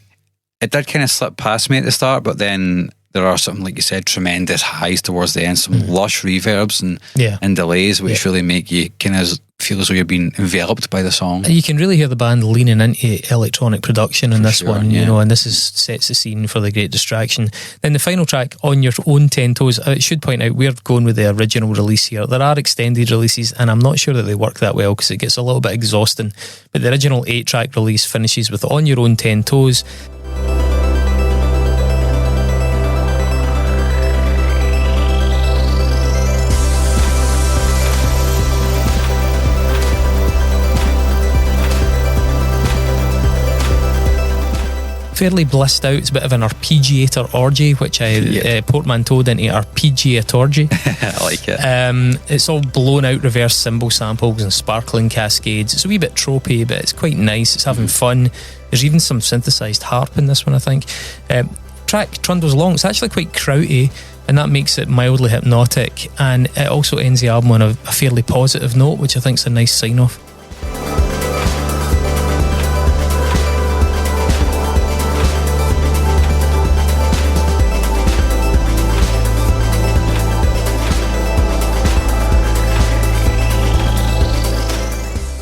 It did kind of slip past me at the start, but then there are some, like you said, tremendous highs towards the end, some lush reverbs and delays, which really make you kind of feel as though you're being enveloped by the song. You can really hear the band leaning into electronic production in this one, and this sets the scene for The Great Distraction. Then the final track, On Your Own 10 Toes, I should point out we're going with the original release here. There are extended releases, and I'm not sure that they work that well because it gets a little bit exhausting. But the original 8-track release finishes with On Your Own 10 Toes. fairly blissed out. It's a bit of an arpeggiator orgy, which I portmanteaued into arpeggiatorgy. I like it. It's all blown out reverse cymbal samples and sparkling cascades. It's a wee bit tropey, but it's quite nice. It's having fun. There's even some synthesized harp in this one, I think. Track Trundles Along, it's actually quite krauty, and that makes it mildly hypnotic, and it also ends the album on a fairly positive note, which I think is a nice sign off.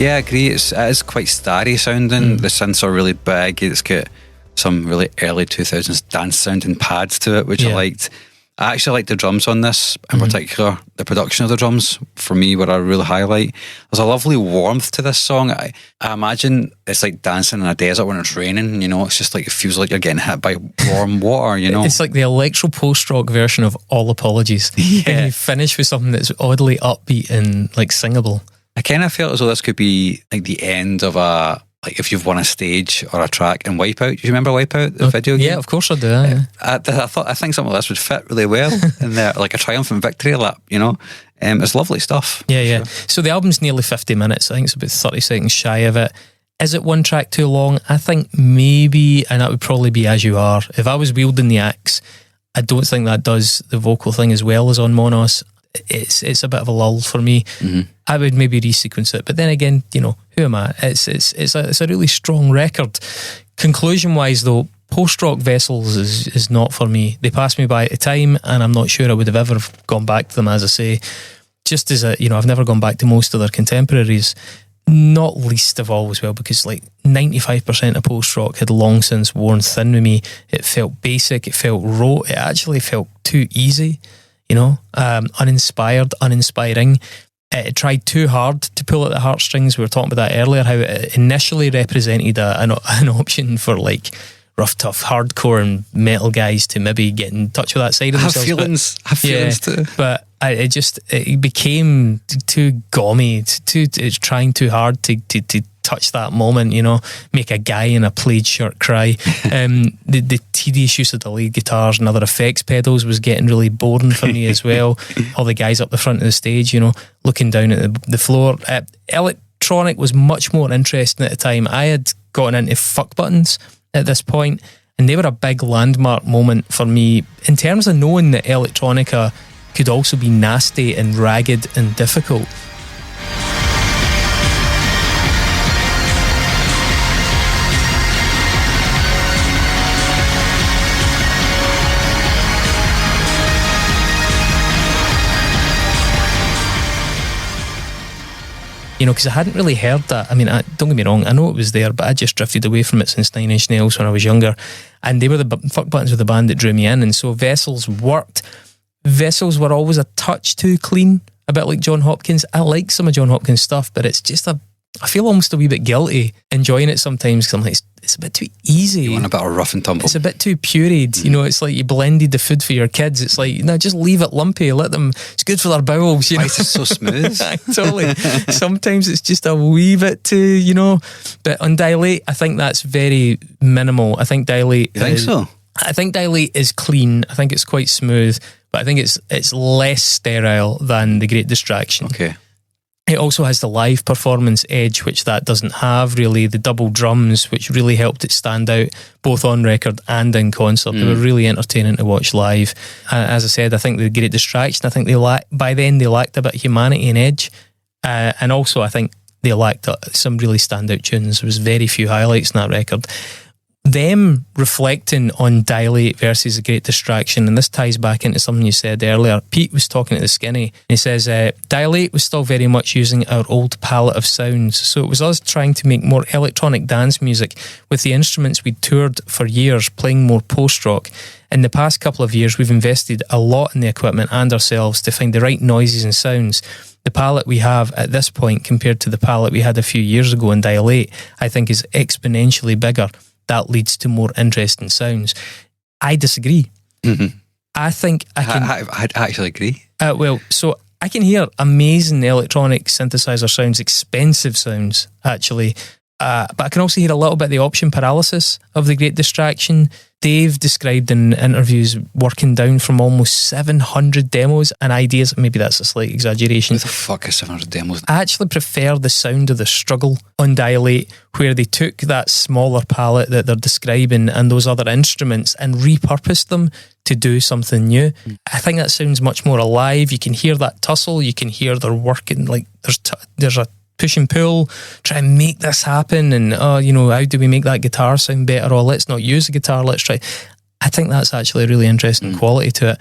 Yeah, I agree. It is quite starry sounding. The synths are really big. It's got some really early 2000s dance sounding pads to it, which I liked. I actually liked the drums on this in particular. The production of the drums, for me, were a real highlight. There's a lovely warmth to this song. I imagine it's like dancing in a desert when it's raining, you know. It's just like, it feels like you're getting hit by warm water, you know. It's like the electro post-rock version of All Apologies. And you finish with something that's oddly upbeat and like singable. I kind of felt as though this could be like the end of like if you've won a stage or a track in Wipeout. Do you remember Wipeout, the video game? Yeah, of course I do. Yeah. I think something like this would fit really well in there, like a triumphant victory lap, you know. It's lovely stuff. Yeah. So the album's nearly 50 minutes. I think it's about 30 seconds shy of it. Is it one track too long? I think maybe, and that would probably be As You Are. If I was wielding the axe, I don't think that does the vocal thing as well as on Monos. It's a bit of a lull for me. I would maybe resequence it, but then again, you know, who am I? It's a really strong record. Conclusion wise though, post-rock Vessels is not for me. They passed me by at the time, and I'm not sure I would have ever gone back to them, as I say. Just as I've never gone back to most of their contemporaries, not least of all as well because like 95% of post-rock had long since worn thin with me. It felt basic, it felt rote, it actually felt too easy. You know, uninspired, uninspiring. It tried too hard to pull at the heartstrings. We were talking about that earlier, how it initially represented an option for like rough, tough, hardcore and metal guys to maybe get in touch with that side of themselves. Have feelings too. But it became too gaumy, it's trying too hard to touch that moment, you know, make a guy in a plaid shirt cry. The tedious use of the lead guitars and other effects pedals was getting really boring for me as well. All the guys up the front of the stage, you know, looking down at the floor. Electronic was much more interesting at the time. I had gotten into fuck buttons at this point, and they were a big landmark moment for me in terms of knowing that electronica could also be nasty and ragged and difficult. You know, because I hadn't really heard that. I mean, don't get me wrong, I know it was there, but I just drifted away from it since 9 Inch Nails when I was younger. And they were the fuck buttons with the band that drew me in. And so Vessels worked. Vessels were always a touch too clean, a bit like John Hopkins. I like some of John Hopkins' stuff, but it's just I feel almost a wee bit guilty enjoying it sometimes because I'm like, it's a bit too easy. You want a bit of rough and tumble. It's a bit too pureed. You know, it's like you blended the food for your kids. It's like, no, just leave it lumpy. Let them, it's good for their bowels. You know? Why is it so smooth? Totally. Sometimes it's just a wee bit too, you know. But on Dilate, I think that's very minimal. I think Dilate... You think so? I think Dilate is clean. I think it's quite smooth. But I think it's less sterile than The Great Distraction. Okay. It also has the live performance edge, which that doesn't have really. The double drums, which really helped it stand out, both on record and in concert. They were really entertaining to watch live. As I said, I think The Great Distraction, I think by then they lacked a bit of humanity and edge. And also I think they lacked some really standout tunes. There was very few highlights in that record. Them reflecting on Dilate versus A Great Distraction, and this ties back into something you said earlier. Pete was talking to the Skinny, and he says, Dilate was still very much using our old palette of sounds, so it was us trying to make more electronic dance music with the instruments we'd toured for years, playing more post-rock. In the past couple of years, we've invested a lot in the equipment and ourselves to find the right noises and sounds. The palette we have at this point compared to the palette we had a few years ago in Dilate, I think is exponentially bigger. That leads to more interesting sounds. I disagree. Mm-hmm. I think I actually agree. So I can hear amazing electronic synthesizer sounds, expensive sounds, actually, But I can also hear a little bit of the option paralysis of The Great Distraction. Dave described in interviews working down from almost 700 demos and ideas. Maybe that's a slight exaggeration. What the fuck is 700 demos? I actually prefer the sound of the struggle on Dilate, where they took that smaller palette that they're describing and those other instruments and repurposed them to do something new. I think that sounds much more alive. You can hear that tussle. You can hear they're working, like there's a push and pull, try and make this happen, and how do we make that guitar sound better? Or let's not use the guitar, let's try. I think that's actually a really interesting quality to it.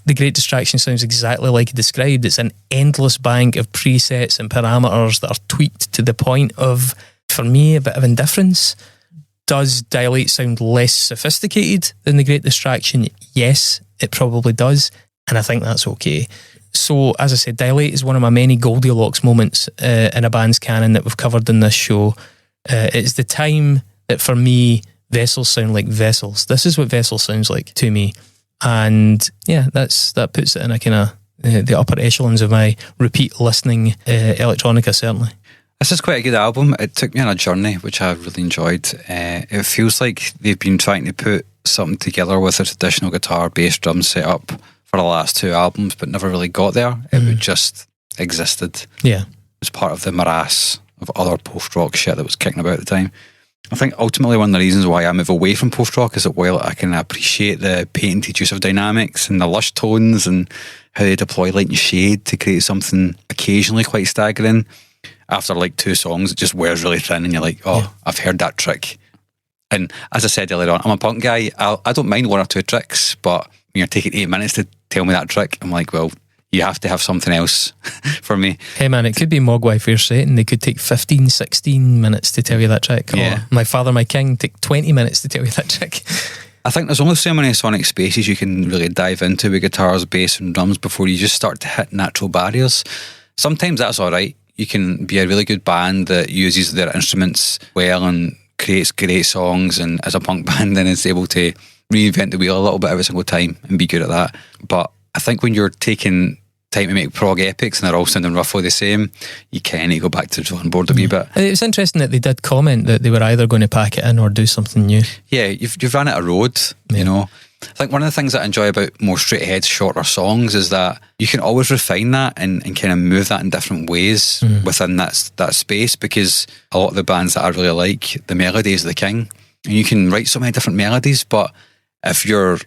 The Great Distraction sounds exactly like it described. It's an endless bank of presets and parameters that are tweaked to the point of, for me, a bit of indifference. Does Dilate sound less sophisticated than The Great Distraction? Yes, it probably does, and I think that's okay. So, as I said, Dilate is one of my many Goldilocks moments in a band's canon that we've covered in this show. It's the time that, for me, Vessels sound like Vessels. This is what Vessels sounds like to me. And yeah, that puts it in a kind of the upper echelons of my repeat listening electronica, certainly. This is quite a good album. It took me on a journey, which I really enjoyed. It feels like they've been trying to put something together with a traditional guitar, bass, drum setup for the last two albums, but never really got there. It just existed. Yeah. It was part of the morass of other post-rock shit that was kicking about at the time. I think ultimately one of the reasons why I move away from post-rock is that while I can appreciate the patented use of dynamics and the lush tones and how they deploy light and shade to create something occasionally quite staggering, after like two songs it just wears really thin and you're like, I've heard that trick. And as I said earlier on, I'm a punk guy. I don't mind one or two tricks, but when you're taking 8 minutes to tell me that trick, I'm like, well, you have to have something else for me. Hey man, it could be Mogwai Fair Set and they could take 15, 16 minutes to tell you that trick. Yeah. Or My Father, My King take 20 minutes to tell you that trick. I think there's only so many sonic spaces you can really dive into with guitars, bass and drums before you just start to hit natural barriers. Sometimes that's alright. You can be a really good band that uses their instruments well and creates great songs, and as a punk band then is able to reinvent the wheel a little bit every single time and be good at that. But I think when you're taking time to make prog epics and they're all sounding roughly the same, you kind of go back to the drawing board a wee bit. It was interesting that they did comment that they were either going to pack it in or do something new. Yeah, you've ran out of road, you know. I think one of the things that I enjoy about more straight ahead, shorter songs is that you can always refine that and kind of move that in different ways within that space, because a lot of the bands that I really like, the melody is the king. And you can write so many different melodies, but if you're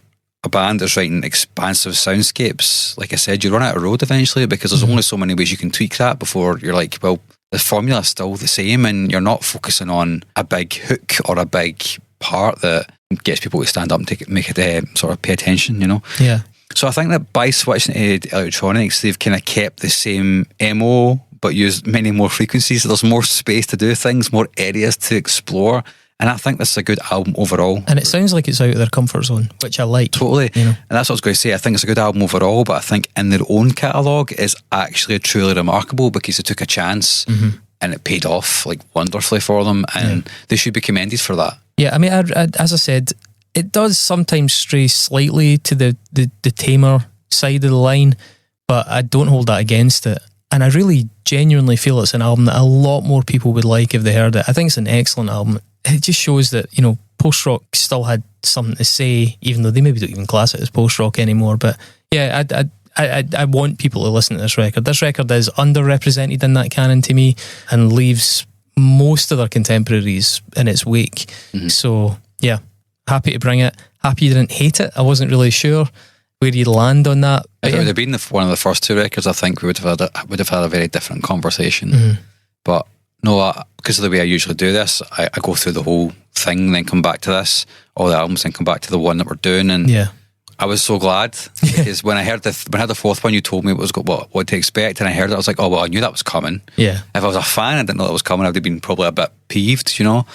a band that's writing expansive soundscapes, like I said, you run out of road eventually, because there's only so many ways you can tweak that before you're like, well, the formula's still the same and you're not focusing on a big hook or a big part that gets people to stand up and make it sort of pay attention, you know? Yeah. So I think that by switching to electronics, they've kind of kept the same MO, but used many more frequencies. There's more space to do things, more areas to explore. And I think this is a good album overall. And it sounds like it's out of their comfort zone, which I like. Totally. You know? And that's what I was going to say. I think it's a good album overall, but I think in their own catalogue is actually truly remarkable because they took a chance and it paid off like wonderfully for them, and they should be commended for that. Yeah, I mean, as I said, it does sometimes stray slightly to the tamer side of the line, but I don't hold that against it. And I really genuinely feel it's an album that a lot more people would like if they heard it. I think it's an excellent album. It just shows that, you know, post-rock still had something to say, even though they maybe don't even class it as post-rock anymore. But yeah, I want people to listen to this record. This record is underrepresented in that canon to me and leaves most of their contemporaries in its wake. So yeah, happy to bring it. Happy you didn't hate it. I wasn't really sure where you'd land on that. If it would have been one of the first two records, I think we would have had a very different conversation. But no, because of the way I usually do this, I go through the whole thing, then come back to this, all the albums, then come back to the one that we're doing, and I was so glad because when I heard the fourth one, you told me what to expect, and I heard it, I was like, oh well, I knew that was coming. Yeah. If I was a fan, I didn't know that was coming, I would have been probably a bit peeved, you know.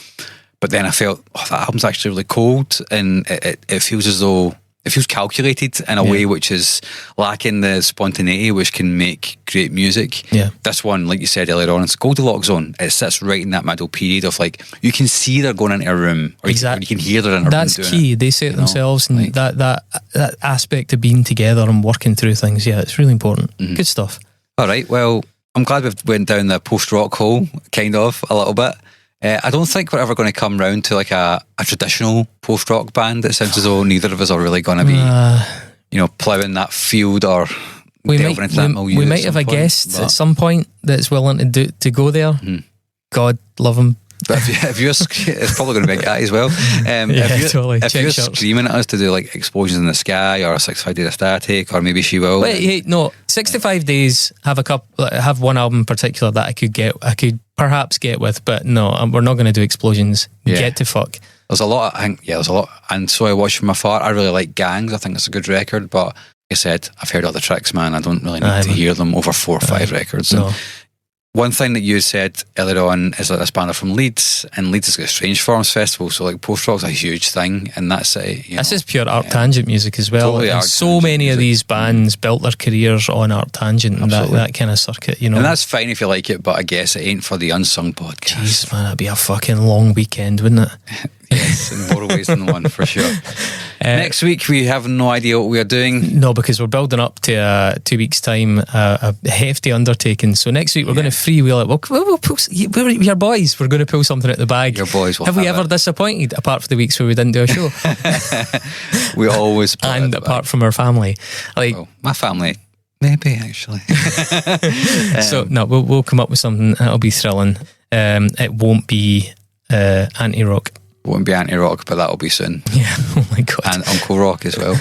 But then I felt, that album's actually really cold, and it feels as though it feels calculated in a way which is lacking the spontaneity which can make great music. Yeah. This one, like you said earlier on, it's a Goldilocks zone. It sits right in that middle period of like, you can see they're going into a room, or you can hear they're in a room. That's key. They say it themselves, and like, that aspect of being together and working through things, it's really important. Good stuff. All right, well, I'm glad we've went down the post-rock hole, kind of, a little bit. I don't think we're ever going to come round to like a traditional post-rock band. It sounds as though neither of us are really going to be, ploughing that field or delving into that milieu. We might have a guest at some point that's willing to go there. God love him. But if you're, it's probably going to be a guy as well. Totally. If you're screaming at us to do like Explosions in the Sky or 65 Days of Static or maybe She Will. Wait, no, 65 Days have one album in particular that I could perhaps get with, but no, we're not going to do Explosions. Get to fuck. There's a lot. There's a lot. And So I Watch From Afar. I really like Gangs. I think it's a good record, but like I said, I've heard all the tricks, man. I don't really need to hear them over 4 or 5 records. No. And one thing that you said earlier on is that this band are from Leeds, and Leeds has got a Strange Forms Festival, so like post-rock's a huge thing in that city. This is pure Art Tangent music as well. Totally. And so many of these bands built their careers on Art Tangent and that kind of circuit, And that's fine if you like it, but I guess it ain't for the Unsung podcast. Jeez, man, that'd be a fucking long weekend, wouldn't it? Yes, in more ways than one, for sure. Next week, we have no idea what we are doing. No, because we're building up to 2 weeks' time, a hefty undertaking. So next week, we're going to freewheel it. We'll pull, we're your boys. We're going to pull something out the bag. Your boys will have we ever disappointed, apart from the weeks where we didn't do a show? We always and apart from our family. My family, maybe, actually. So, no, we'll come up with something. That'll be thrilling. It won't be anti-rock. Won't be anti-rock, but that'll be soon. Yeah, oh my God. And Uncle Rock as well.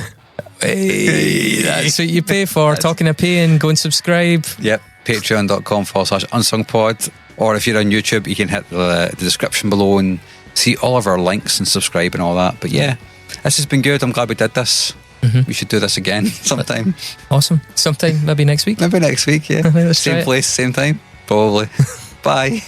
Hey, that's what you pay for. Talking a pay and go and subscribe. Yep, patreon.com/unsungpod. Or if you're on YouTube, you can hit the description below and see all of our links and subscribe and all that. But yeah, this has been good. I'm glad we did this. We should do this again sometime. Awesome. Sometime, maybe next week. Maybe next week, yeah. Same place, same time, probably. Bye.